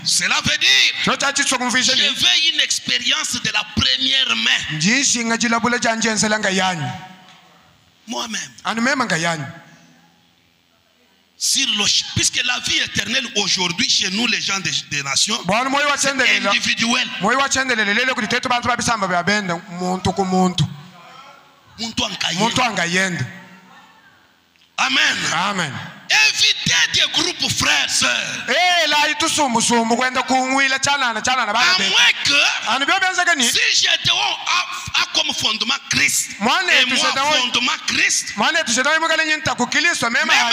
Cela veut dire je veux une expérience de la première main. Moi-même. Puisque la vie éternelle aujourd'hui chez nous les gens des nations, c'est individuel. Amen. Évitez des groupes frères, sœurs. À moins que si j'étais comme fondement Christ, et moi fondement Christ, même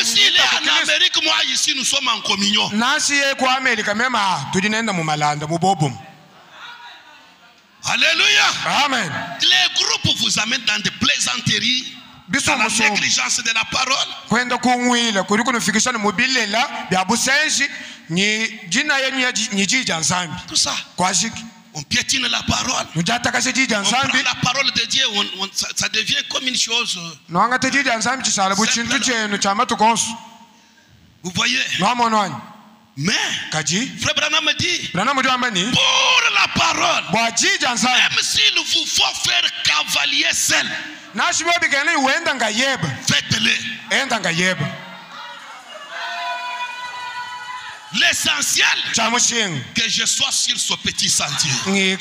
s'il est en Amérique, moi ici nous sommes en communion. Alléluia. Amen. Les groupes vous amènent dans des plaisanteries, dans la négligence de la parole. Tout ça. On piétine la parole. On prend la parole de Dieu, ça devient comme une chose. Vous voyez? Mais Frère Branham me dit, pour la parole, même s'il vous faut faire cavalier seul, faites-le. L'essentiel, que je sois sur ce petit sentier, le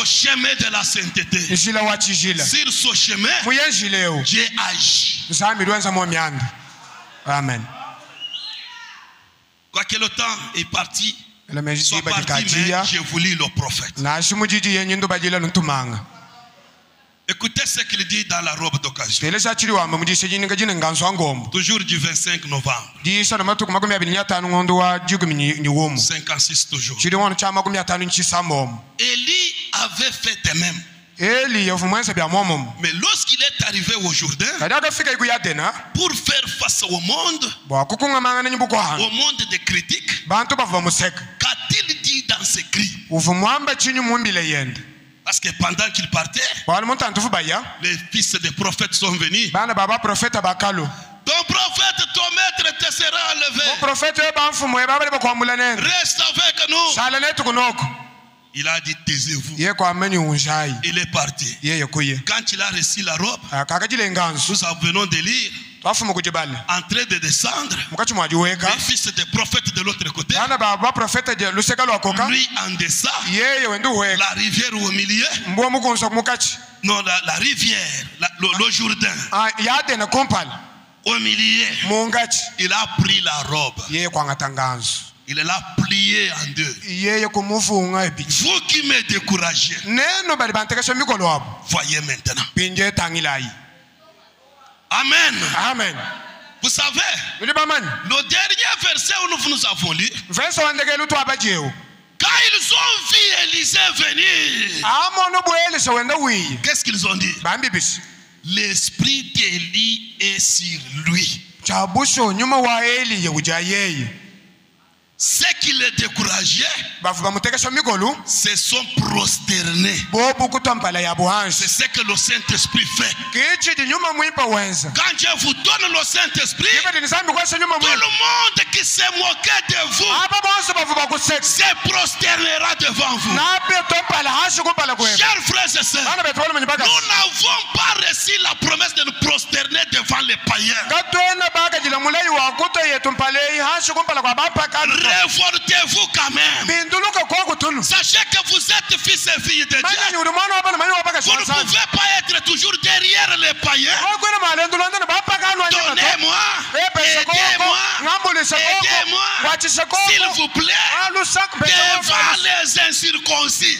chemin de la sainteté. Sur ce chemin, Dieu agit. Amen. Quoi que le temps est parti, soit parti, mais je vous lis le prophète. Écoutez ce qu'il dit dans la robe d'occasion. Toujours du 25 novembre. 56 toujours. Élie avait fait de même. Mais lorsqu'il est arrivé au Jourdain, pour faire face au monde des critiques, qu'a-t-il dit dans ses cris? Parce que pendant qu'il partait, les fils des prophètes sont venus. Ton prophète, ton maître te sera enlevé. Reste avec nous. Il a dit taisez-vous. Il est parti. Quand il a reçu la robe, nous venons de lire, en train de descendre, les fils des prophètes de l'autre côté, lui en dessous, la rivière au milieu, non, la rivière, le Jourdain, au milieu, il a pris la robe. Il l'a plié en deux. Vous qui me découragez, voyez maintenant. Amen. Amen. Vous savez, le dernier verset où nous avons lu, quand ils ont vu Élisée venir, qu'est-ce qu'ils ont dit? L'esprit d'Élie est sur lui. Ceux qui le décourageaient se sont prosternés. C'est ce que le Saint-Esprit fait. Quand Dieu vous donne le Saint-Esprit, tout le monde qui s'est moqué de vous se prosternera devant vous. Chers frères et sœurs, nous n'avons pas reçu la promesse de nous prosterner devant les païens. Révoltez-vous quand même. Sachez que vous êtes fils et filles de Dieu. Vous ne pouvez pas être toujours derrière les païens. Donnez-moi, aidez-moi, s'il vous plaît, devant les incirconcis.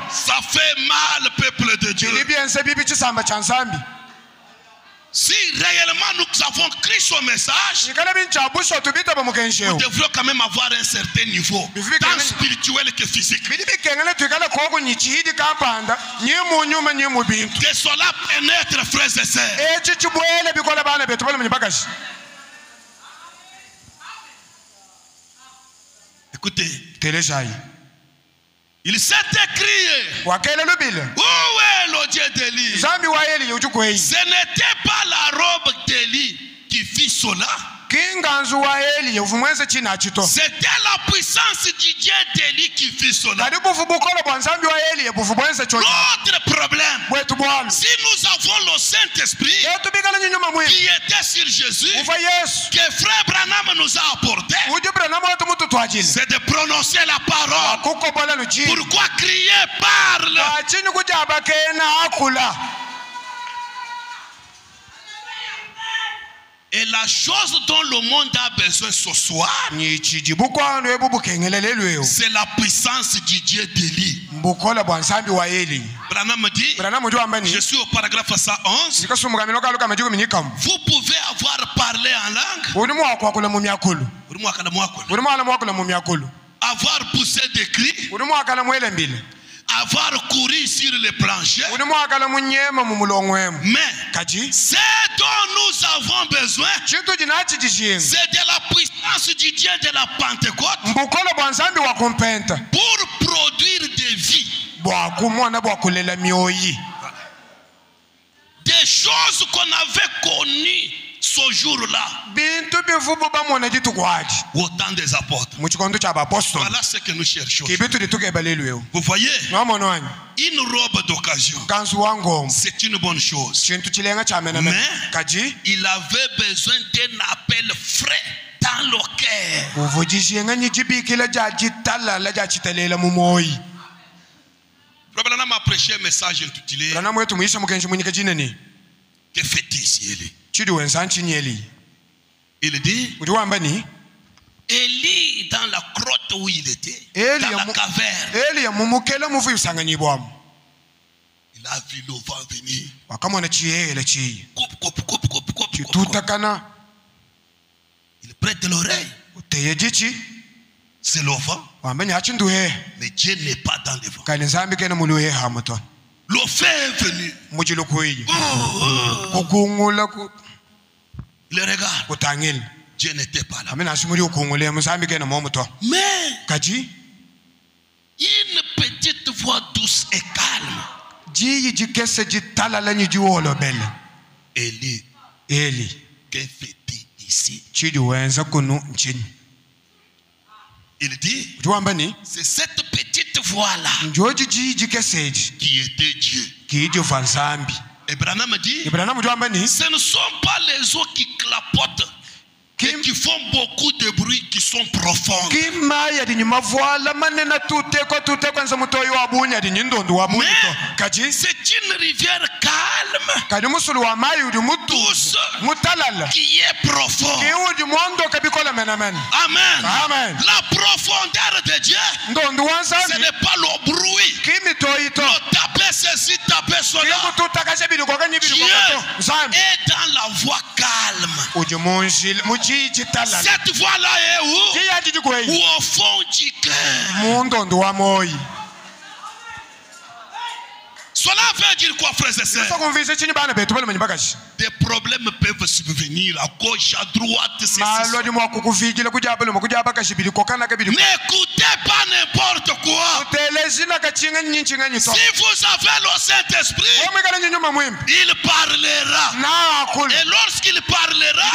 Ça fait mal, peuple de Dieu. Si réellement nous avons cru son message, nous devrions quand même avoir un certain niveau, tant spirituel que physique. Que cela pénètre, frères et sœurs. Écoutez, il s'est écrié. Où est le Dieu d'Élie? Ce n'était pas la robe d'Élie qui fit cela. C'était la puissance du Dieu d'Élie qui fit cela. L'autre problème, si nous avons le Saint-Esprit qui était sur Jésus, que Frère Branham nous a apporté, c'est de prononcer la parole. Pourquoi crier parle? Et la chose dont le monde a besoin ce soir, c'est la puissance du Dieu d'Élie. Branham dit, je suis au paragraphe 111, vous pouvez avoir parlé en langue, avoir poussé des cris, avoir couru sur les planchers, mais ce dont nous avons besoin, c'est de la puissance du Dieu de la Pentecôte pour produire des vies, des choses qu'on avait connues ce jour-là, au temps des apôtres. Voilà ce que nous cherchons. Vous voyez, une robe d'occasion, c'est une bonne chose, mais il avait besoin d'un appel frais dans le cœur. Probablement m'a prêché un message intitulé que fait ici Élie? Il dit, Élie dans la grotte où il était, dans la caverne, Il a vu le vent venir. Il prête l'oreille. C'est le vent. Mais Dieu n'est pas dans le vent. Le feu est venu. Il regarde. Dieu n'était pas là. Mais une petite voix douce et calme. Élie, que fais-tu ici? Il dit, c'est cette petite voix-là qui était Dieu. Et Branham dit, ce ne sont pas les eaux qui clapotent et qui font beaucoup de bruit, qui sont profondes. Mais c'est une rivière calme, douce, qui est profonde. Amen. La profondeur de Dieu, ce n'est pas le bruit. Le taper ceci, taper cela. Dieu est dans la voie calme. Cette voie-là est où? Ou au fond du cœur. Cela veut dire quoi, frères et sœurs? Des problèmes peuvent subvenir à gauche, à droite. N'écoutez pas n'importe quoi. Si vous avez le Saint-Esprit, il parlera. Et lorsqu'il parlera,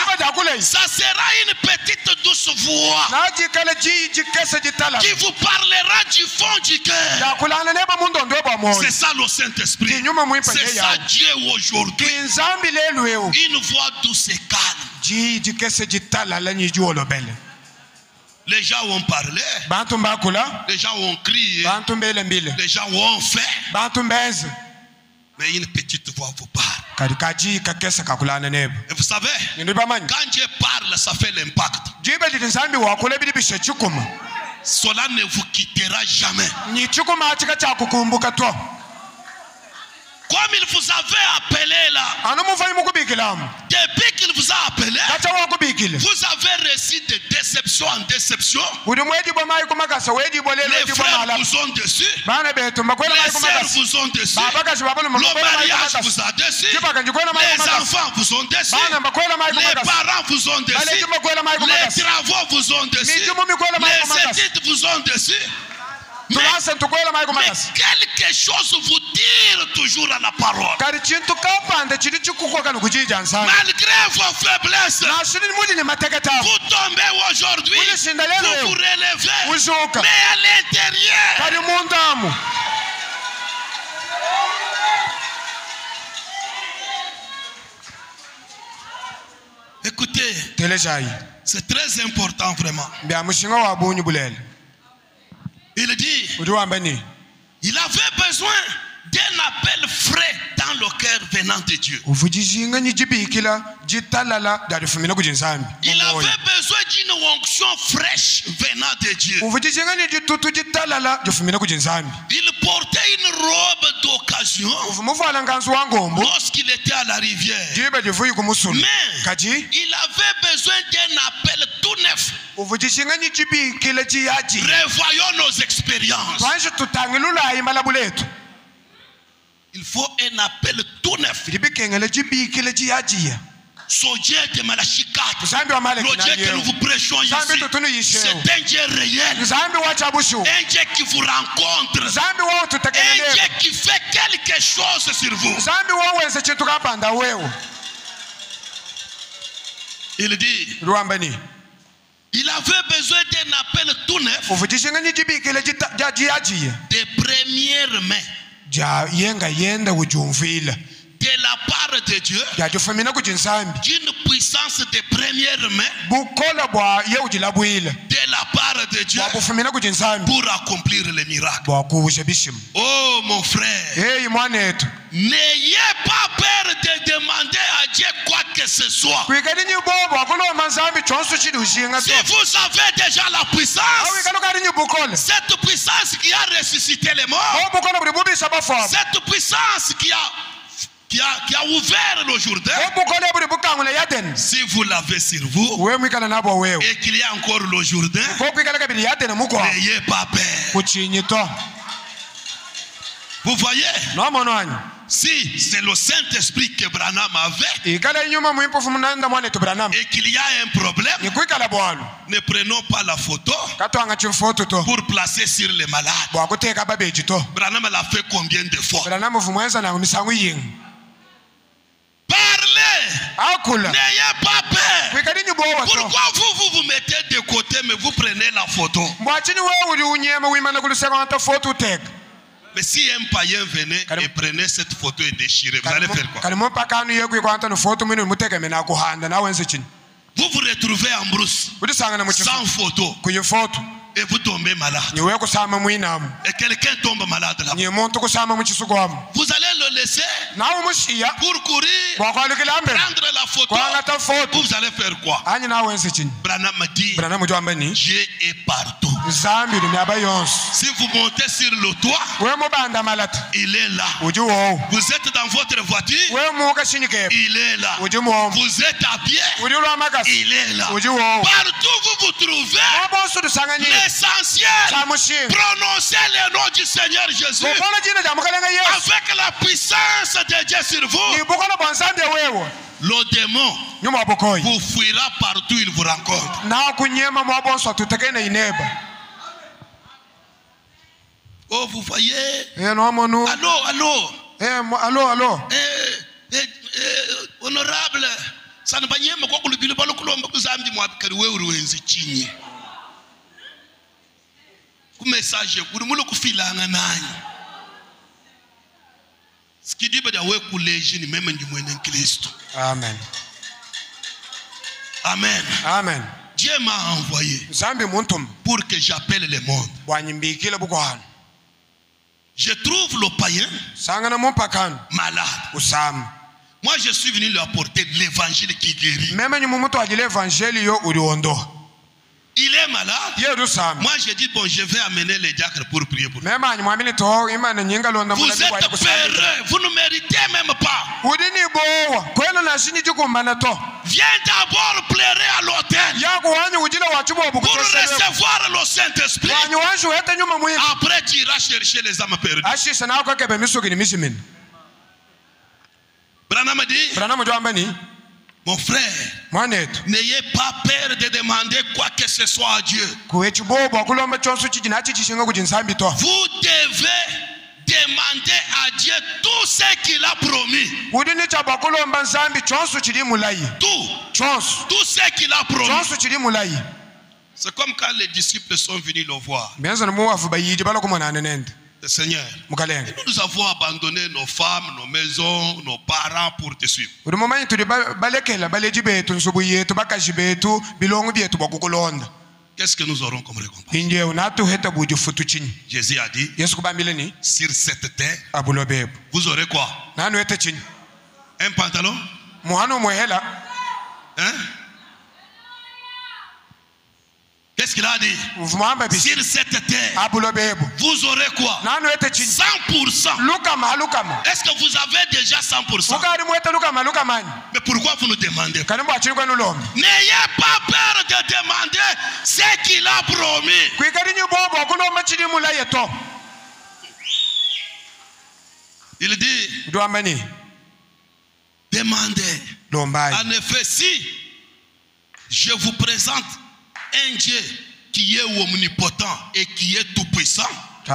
ça sera une petite douce voix qui vous parlera du fond du cœur. C'est ça le Saint-Esprit. C'est ça Dieu aujourd'hui. Une voix douce et calme. Les gens ont parlé. Les gens ont crié. Les gens ont fait. Mais une petite voix vous parle. Et vous savez, quand Dieu parle, ça fait l'impact. Cela ne vous quittera jamais. Comme il vous avait appelé là, depuis qu'il vous a appelé, vous avez reçu de déception en déception. Les frères vous ont déçus, les sœurs vous ont déçus, le mariage vous a déçus, les enfants vous ont déçus, les parents vous ont déçus, les travaux vous ont déçus, les études vous ont déçus. Mais quelque chose vous dire toujours à la parole. Malgré vos faiblesses, vous tombez aujourd'hui, vous vous relevez, mais à l'intérieur, écoutez, c'est très important vraiment. Il dit, il avait besoin d'un appel frais dans le cœur venant de Dieu. Il avait besoin d'une onction fraîche venant de Dieu. Il portait une robe d'occasion lorsqu'il était à la rivière. Mais il avait besoin d'un appel tout neuf. Revoyons nos expériences. Il faut un appel tout neuf. Ce Dieu de Malachie 4, le Dieu que nous vous prêchons ici, c'est un Dieu réel, un Dieu qui vous rencontre, un Dieu qui fait quelque chose sur vous. Il dit, il avait besoin d'un appel tout neuf, des premières mains, de la part de Dieu, d'une puissance de première main, de la part de Dieu, pour accomplir les miracles. Oh mon frère, n'ayez pas peur de demander à Dieu quoi que ce soit. Si vous avez déjà la puissance, cette puissance qui a ressuscité les morts, cette puissance qui a ouvert le Jourdain, si vous l'avez sur vous et qu'il y a encore le Jourdain, n'ayez pas peur. Vous voyez? Si c'est le Saint-Esprit que Branham avait et qu'il y a un problème, ne prenons pas la photo pour placer sur les malades. Branham l'a fait combien de fois? Parlez! N'ayez pas peur! Pourquoi vous mettez de côté mais vous prenez la photo? Mais si un païen venait et prenait cette photo et déchirait, vous allez faire quoi? Vous vous retrouvez en brousse, sans photo, et vous tombez malade. Et quelqu'un tombe malade là. Vous allez le laisser pour courir, prendre la photo. Vous allez faire quoi? Branham dit, Dieu est partout. Si vous montez sur le toit, il est là. Vous êtes dans votre voiture, il est là. Vous êtes à pied, il est là. Partout vous vous trouvez, l'essentiel, prononcez le nom du Seigneur Jésus avec la puissance de Dieu sur vous. Le démon vous fuira partout il vous rencontre. Oh, vous voyez? Allô? Honorable, ça ne va message Amen. Amen. Amen. Dieu m'a envoyé pour que j'appelle le monde. Je trouve le païen malade. Moi je suis venu lui apporter l'évangile qui guérit. Il est malade. Moi je dis bon, je vais amener les diacres pour prier pour lui. Vous êtes peureux, vous ne méritez même pas. Viens d'abord pleurer à l'autel pour recevoir le Saint-Esprit. Après tu iras chercher les âmes perdues. Branham dit, mon frère, n'ayez pas peur de demander quoi que ce soit à Dieu. Vous devez demander à Dieu tout ce qu'il a promis. Tout ce qu'il a promis. C'est comme quand les disciples sont venus le voir. Seigneur, nous avons abandonné nos femmes, nos maisons, nos parents pour te suivre. Qu'est-ce que nous aurons comme récompense? Jésus a dit, sur cette terre, vous aurez quoi? Un pantalon? Hein? Qu'est-ce qu'il a dit? Sur cette terre, vous aurez quoi? 100%. Est-ce que vous avez déjà 100%? Mais pourquoi vous nous demandez? N'ayez pas peur de demander ce qu'il a promis. Il dit, demandez. En effet, si je vous présente un Dieu qui est omnipotent et qui est tout puissant, et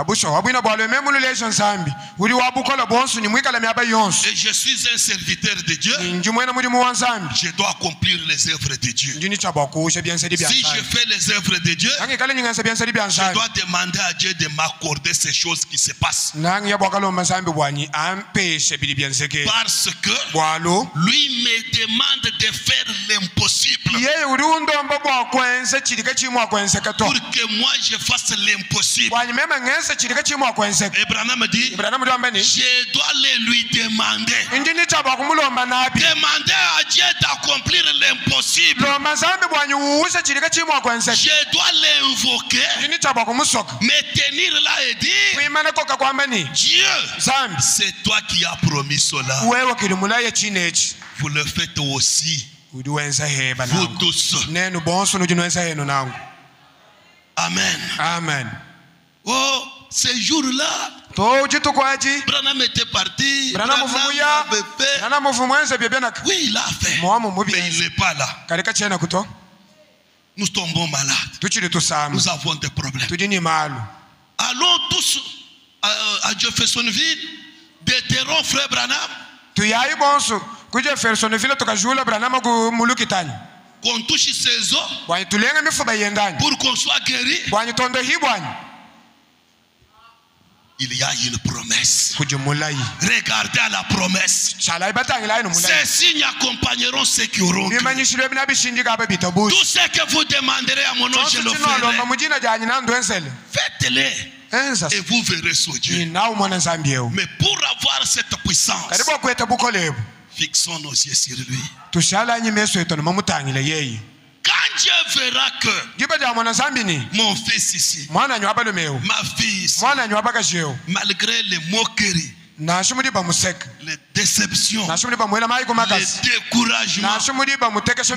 je suis un serviteur de Dieu, je dois accomplir les œuvres de Dieu. Si je fais les œuvres de Dieu, je dois demander à Dieu de m'accorder ces choses qui se passent. Parce que lui me demande de faire l'impossible. l'impossible. Pour que moi je fasse l'impossible. Et Branham dit, je dois le lui demander. Demander à Dieu d'accomplir l'impossible. Je dois l'invoquer, me tenir là et dire, Dieu, c'est toi qui as promis cela. Vous le faites aussi. Vous tous. Amen. Amen. Oh, ce jour-là, Branham était parti. Oui, il a fait. Mais il n'est pas là. Nous tombons malades. Nous avons des problèmes. Allons tous à Jeffersonville, déterrons frère Branham. Qu'on touche ses os pour qu'on soit guéri. Il y a une promesse. Regardez à la promesse. Ces signes accompagneront ceux qui auront cru. Tout ce que vous demanderez à mon nom, je le ferai. Faites-les. Et vous verrez ce Dieu. Mais pour avoir cette puissance, fixons nos yeux sur lui. Quand Dieu verra que mon fils ici, ma fille ici, malgré les moqueries, les déceptions, les découragements,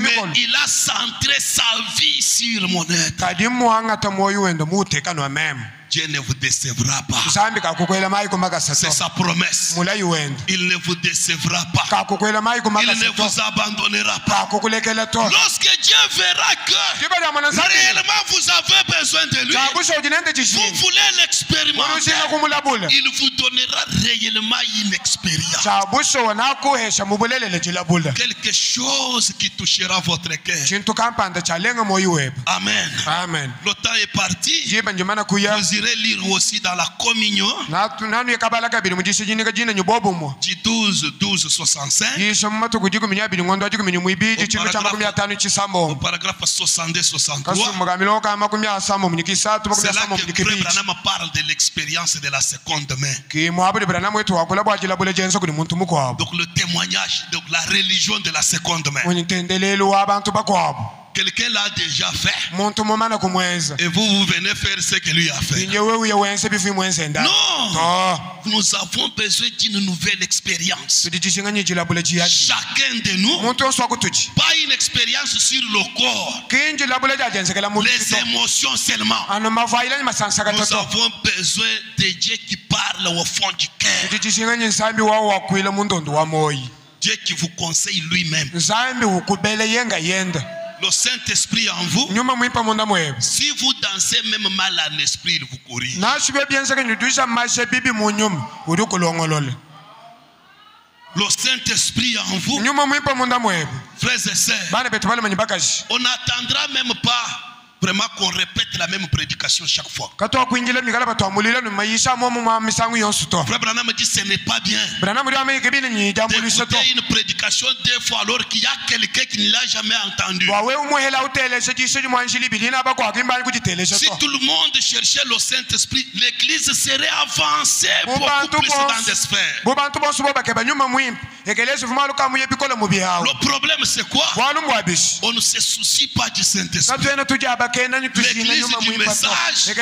mais il a centré sa vie sur mon être. Dieu ne vous décevra pas. C'est sa promesse. Il ne vous décevra pas. Il ne vous abandonnera pas. Lorsque Dieu verra que réellement vous avez besoin de lui, vous voulez l'expérimenter, il vous donnera réellement une expérience. Quelque chose qui touchera votre cœur. Amen. Amen. Le temps est parti. Vous irez lire aussi dans la communion du 12-65 au paragraphe 62-63. C'est là que Frère Branham parle de l'expérience de la seconde main. Donc le témoignage, donc la religion de la seconde main. Quelqu'un l'a déjà fait. Et vous venez faire ce que lui a fait. Non. Nous avons besoin d'une nouvelle expérience. Chacun de nous. Pas une expérience sur le corps. Les émotions seulement. Nous avons besoin de Dieu qui parle au fond du cœur. Dieu qui vous conseille lui-même. Le Saint-Esprit en vous, si vous dansez même mal en esprit, il vous corrige. Le Saint-Esprit en vous, frères et sœurs, on n'attendra même pas vraiment qu'on répète la même prédication chaque fois. Frère Branham me dit ce n'est pas bien d'écouter une prédication deux fois alors qu'il y a quelqu'un qui ne l'a jamais entendu. Si tout le monde cherchait le Saint-Esprit, l'église serait avancée beaucoup plus dans des sphères. Le problème c'est quoi? On ne se soucie pas du Saint-Esprit. L'église du message est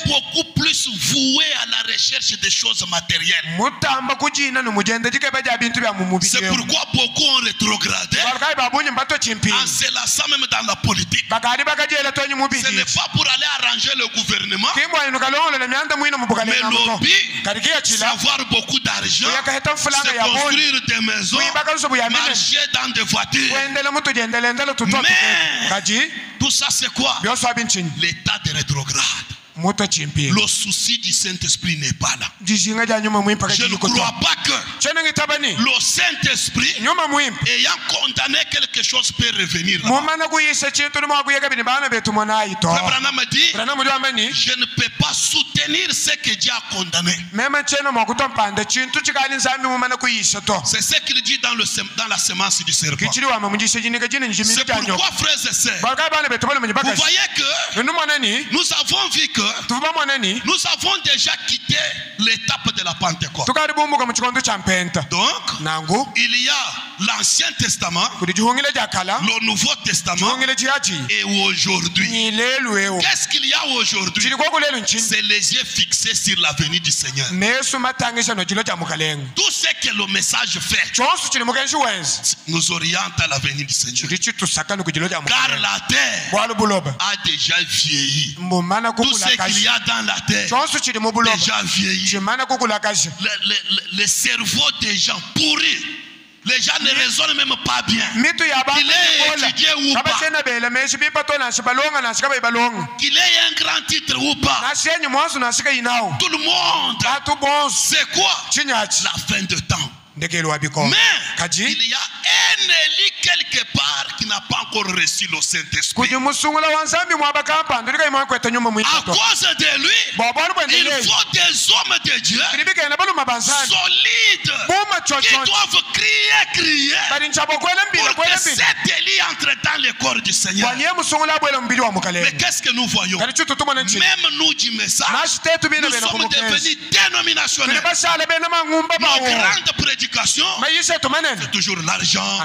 beaucoup plus vouée à la recherche des choses matérielles. C'est pourquoi beaucoup ont rétrogradé en se lassant même dans la politique. Ce n'est pas pour aller arranger le gouvernement, mais le but, c'est avoir beaucoup d'argent, c'est construire des maisons, marcher dans des voitures. Mais tout ça c'est quoi? L'état de rétrograde. Le souci du Saint-Esprit n'est pas là. Je ne crois pas que le Saint-Esprit ayant condamné quelque chose peut revenir là. Frère Branham dit, je ne peux pas soutenir soutenir ce que Dieu a condamné. C'est ce qu'il dit dans la semence du serpent. C'est pourquoi, frères et sœurs, vous voyez que nous avons vu que nous avons déjà quitté l'étape de la Pentecôte. Donc, il y a l'Ancien Testament, le Nouveau Testament, et aujourd'hui. Qu'est-ce qu'il y a aujourd'hui? C'est les yeux fixés sur la venue du Seigneur. Tout ce que le message fait nous oriente à la venue du Seigneur. Car la terre a déjà vieilli. Tout ce qu'il y a dans la terre déjà vieilli. Le cerveau des gens pourris. Les gens ne raisonnent même pas bien. Qu'il ait étudié ou pas, qu'il ait un grand titre ou pas, tout le monde, c'est quoi? La fin de temps. Mais il y a un Élie quelque part qui n'a pas encore reçu le Saint-Esprit. À cause de lui, il faut des hommes de Dieu solides qui doivent crier pour que cet Élie entre dans le corps du Seigneur. Mais qu'est-ce que nous voyons? Même nous du message, nous sommes devenus dénominationnels. Nos grandes prédications, c'est toujours l'argent.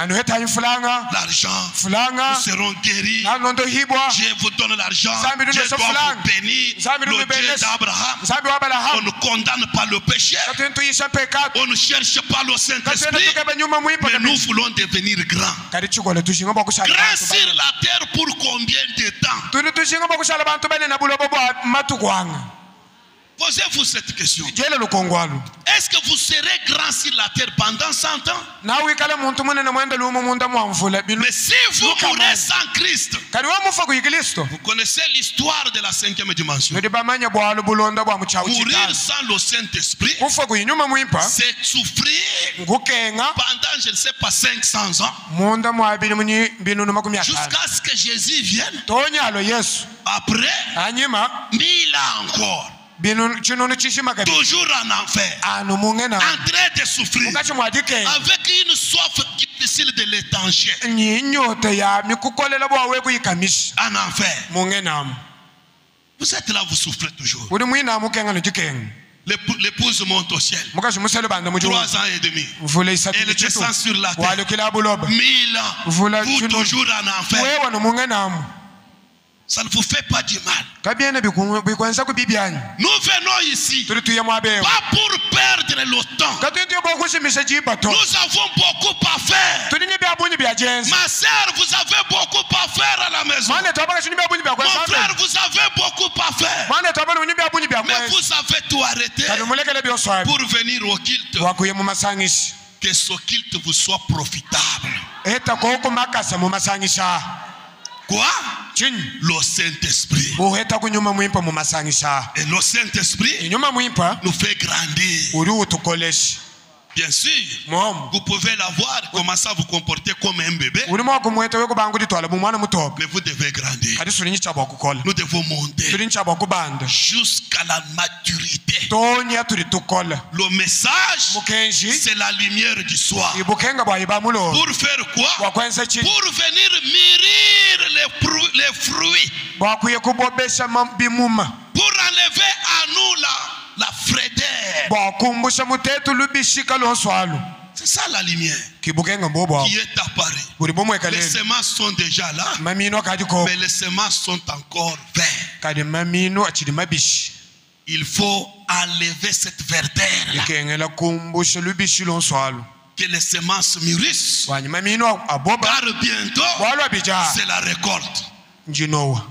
L'argent. Nous serons guéris. Dieu vous donne l'argent. Dieu doit vous bénir. Le Dieu d'Abraham. On ne condamne pas le péché. On ne cherche pas le Saint-Esprit. Mais nous voulons devenir grands. Grands sur la terre pour combien de temps? Posez-vous cette question. Est-ce que vous serez grand sur la terre pendant 100 ans? Mais si vous mourrez sans Christ, vous connaissez l'histoire de la 5e dimension. Mourir sans le Saint-Esprit, c'est souffrir pendant, je ne sais pas, 500 ans. Jusqu'à ce que Jésus vienne. Après, 1000 ans encore. Toujours en enfer, en train de souffrir, avec une soif difficile de l'étancher, en enfer. Vous êtes là, vous souffrez toujours. L'épouse monte au ciel, 3 ans et demi, elle descend sur la terre, 1000 ans, vous toujours en enfer. Ça ne vous fait pas du mal. Nous venons ici pas pour perdre le temps. Nous avons beaucoup à faire. Ma soeur, vous avez beaucoup à faire à la maison. Mon frère, vous avez beaucoup à faire. Mais vous avez tout arrêté pour venir au culte. Que ce culte vous soit profitable. Quoi? Le Saint-Esprit. Et le Saint-Esprit nous fait grandir. Bien sûr, vous pouvez l'avoir, commencer à vous comporter comme un bébé. Mais vous devez grandir. Nous devons monter jusqu'à la maturité. Le message, c'est la lumière du soir. Pour faire quoi? Pour venir mûrir les fruits. Pour enlever à nous la fraîcheur. C'est ça la lumière qui est apparue. Les semences sont déjà là, mais les semences sont encore vertes. Il faut enlever cette verdure, que les semences mûrissent, car bientôt c'est la récolte.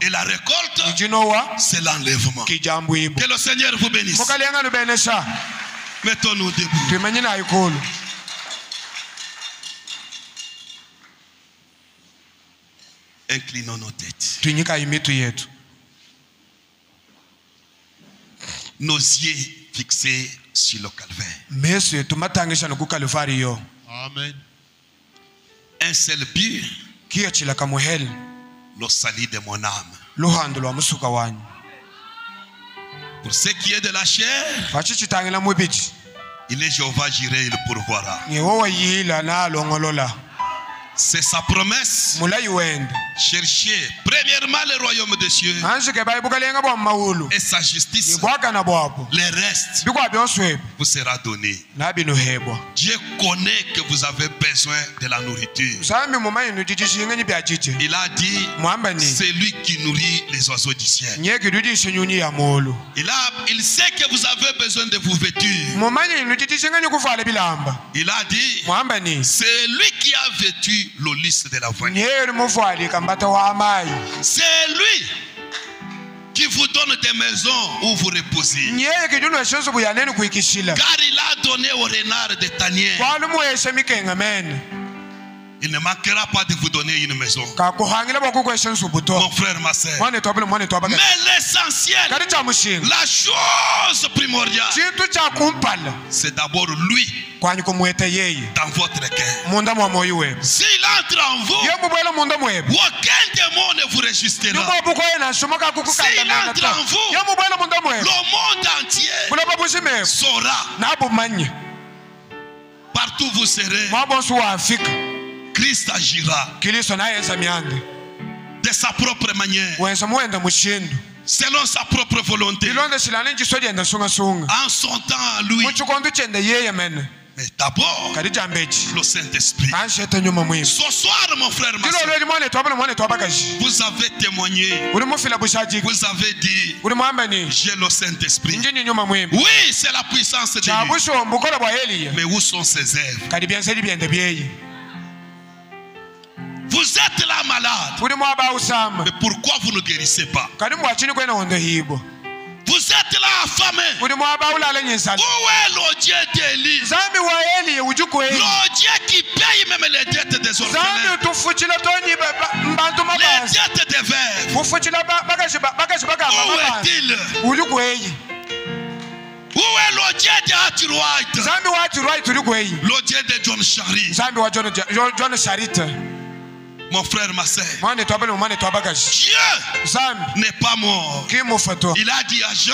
Et la récolte, c'est l'enlèvement. Que le Seigneur vous bénisse. Mettons-nous debout. Inclinons nos têtes. Nos yeux fixés sur le calvaire. Amen. Un seul but, le salut de mon âme. Pour ce qui est de la chair, il est Jéhovah Jireh, il pourvoira. C'est sa promesse. Cherchez premièrement le royaume des cieux et sa justice. Le reste vous sera donné. Dieu connaît que vous avez besoin de la nourriture. Il a dit, c'est lui qui nourrit les oiseaux du ciel. Il sait que vous avez besoin de vous vêtir. Il a dit, c'est lui qui a vêtu le lys de la voie. C'est lui qui vous donne des maisons où vous reposez. Car il a donné au renard des taniers. Il ne manquera pas de vous donner une maison. Mon frère, ma soeur. Mais l'essentiel, la chose primordiale, c'est d'abord lui dans votre cœur. S'il entre en vous, aucun démon ne vous résistera. S'il entre en vous, le monde entier saura. Partout où vous serez, Christ agira de sa propre manière, selon sa propre volonté, en son temps à lui. Mais d'abord, le Saint-Esprit. Ce soir, mon frère, ma soeur, vous avez témoigné. Vous avez dit, j'ai le Saint-Esprit. Oui, c'est la puissance de Dieu. Mais où sont ses œuvres? Vous êtes là malade. Mais pourquoi vous ne guérissez pas? Vous êtes là affamé. Où est le Dieu d'Élie? Le Dieu qui paye même les dettes des orphelins, les dettes des veuves. Où est-il? Où est le Dieu de Hattiroite? Le Dieu de John Charit. Mon frère, ma soeur, Dieu n'est pas mort. Il a dit à Jean,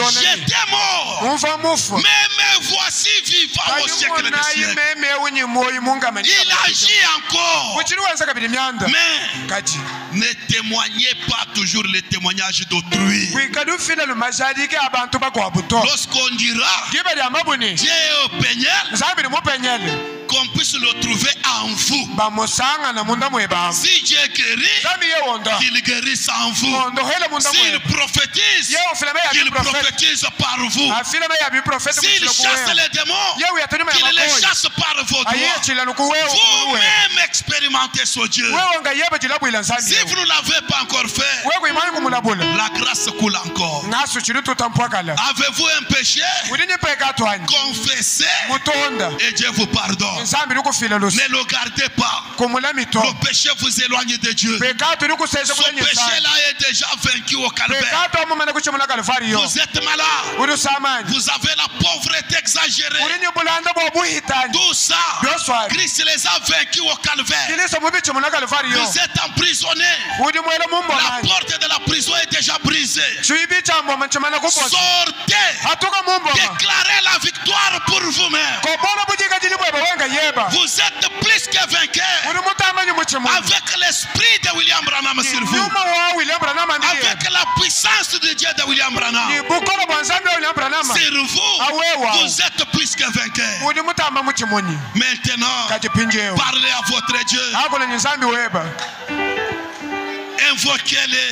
j'étais mort, mais me voici vivant au siècle des siècles. Il agit encore. Mais ne témoignez pas toujours les témoignages d'autrui. Lorsqu'on dira Dieu est au péniel, qu'on puisse le trouver en vous. Si Dieu guérit, qu'il guérisse en vous. S'il prophétise, qu'il prophétise par vous. S'il chasse les démons, qu'il les chasse par vos doigts. Vous-même expérimentez ce Dieu. Si vous ne l'avez pas encore fait, la grâce coule encore. Avez-vous un péché? Confessez et Dieu vous pardonne. Ne le gardez pas. Le péché vous éloigne de Dieu. Ce péché-là est déjà vaincu au calvaire. Vous êtes malade. Vous avez la pauvreté exagérée. Tout ça, Christ les a vaincus au calvaire. Vous êtes emprisonné. La porte de la prison est déjà brisée. Sortez. Déclarez la victoire pour vous-même. Vous êtes plus que vainqueur avec l'esprit de William Branham sur vous, avec la puissance de Dieu de William Branham sur vous. Vous êtes plus que vainqueur. Maintenant, parlez à votre Dieu, invoquez-le.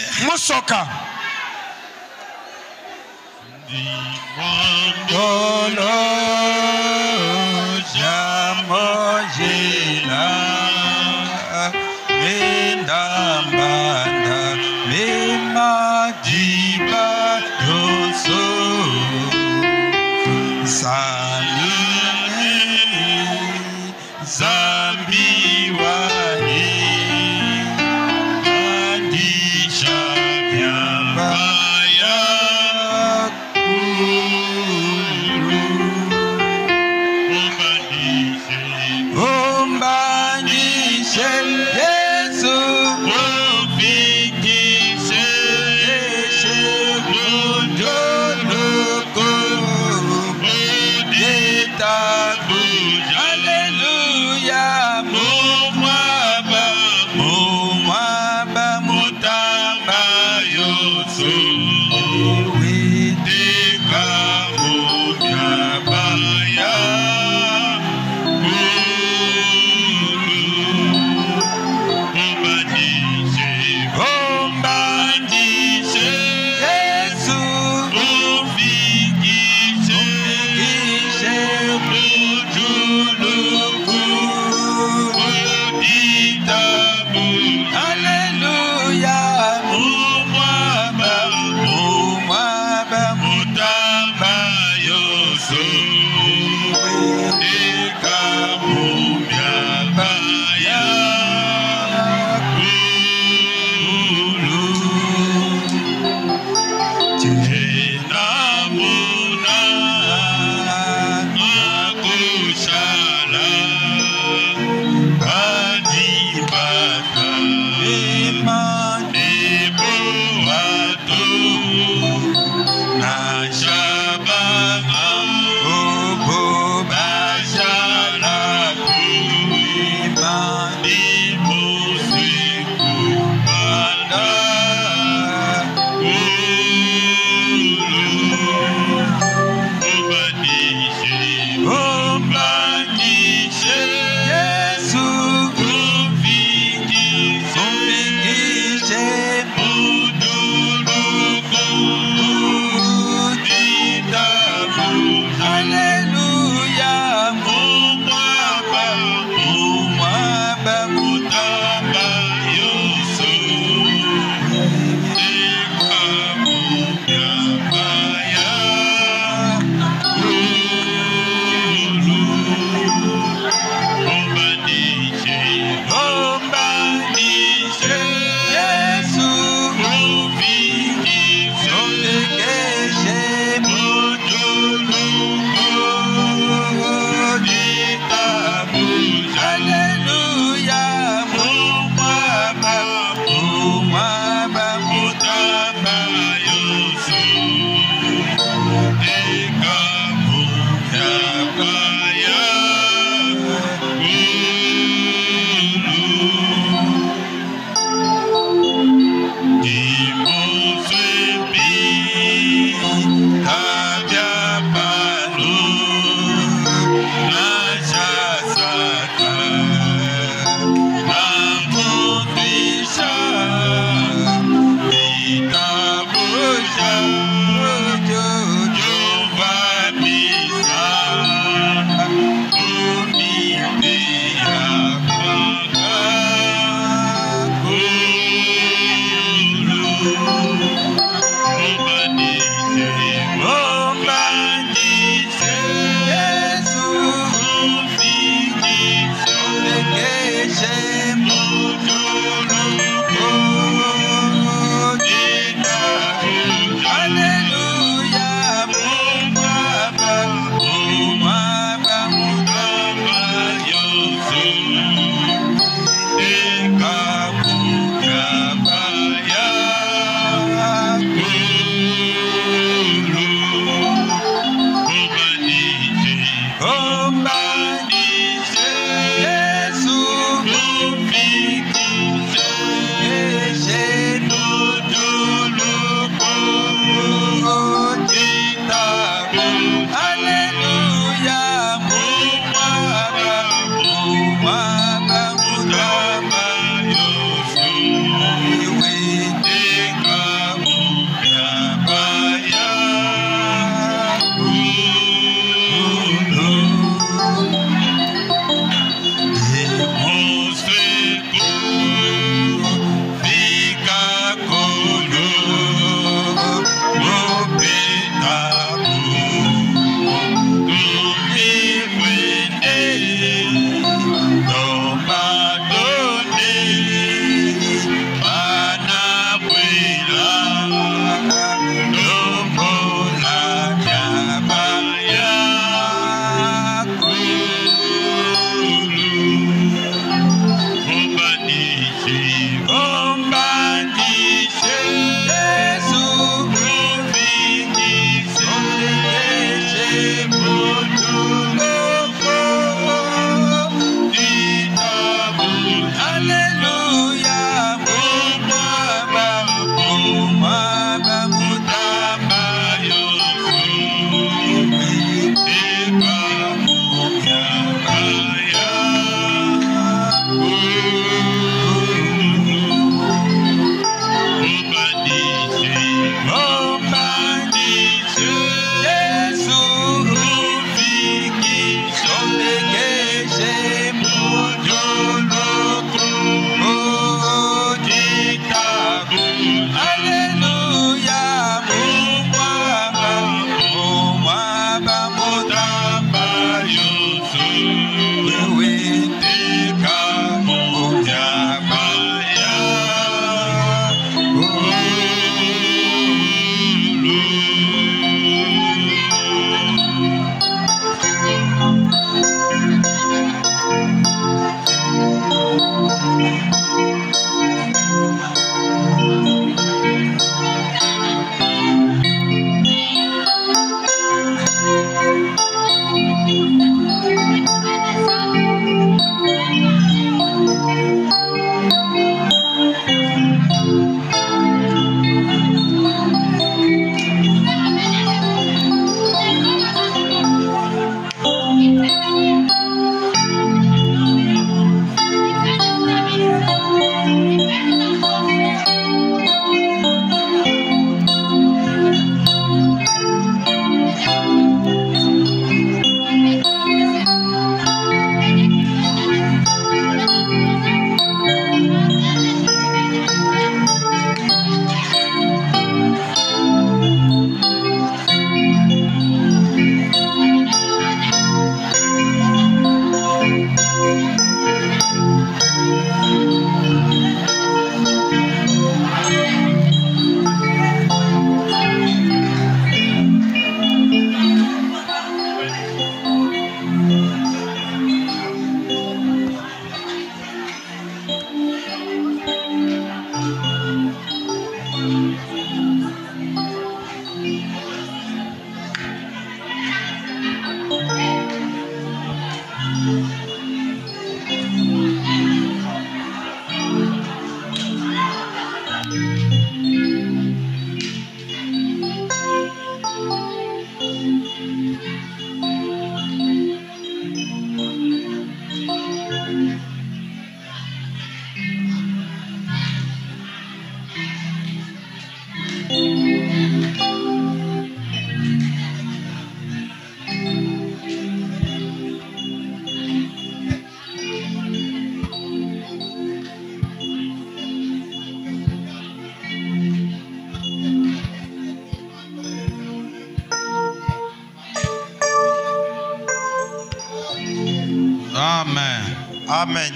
Amen. Amen.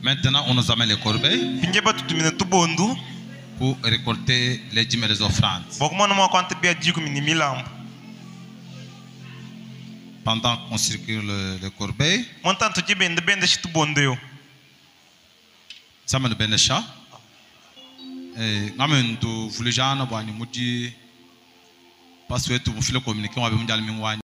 Maintenant, on nous amène les corbeilles pour récolter les dîmes et les offrandes. Pendant qu'on circule les corbeilles, ça m'a donné ça. Et quand même, tu voulais jamais voir ni mudi parce que tu voulais communiquer avec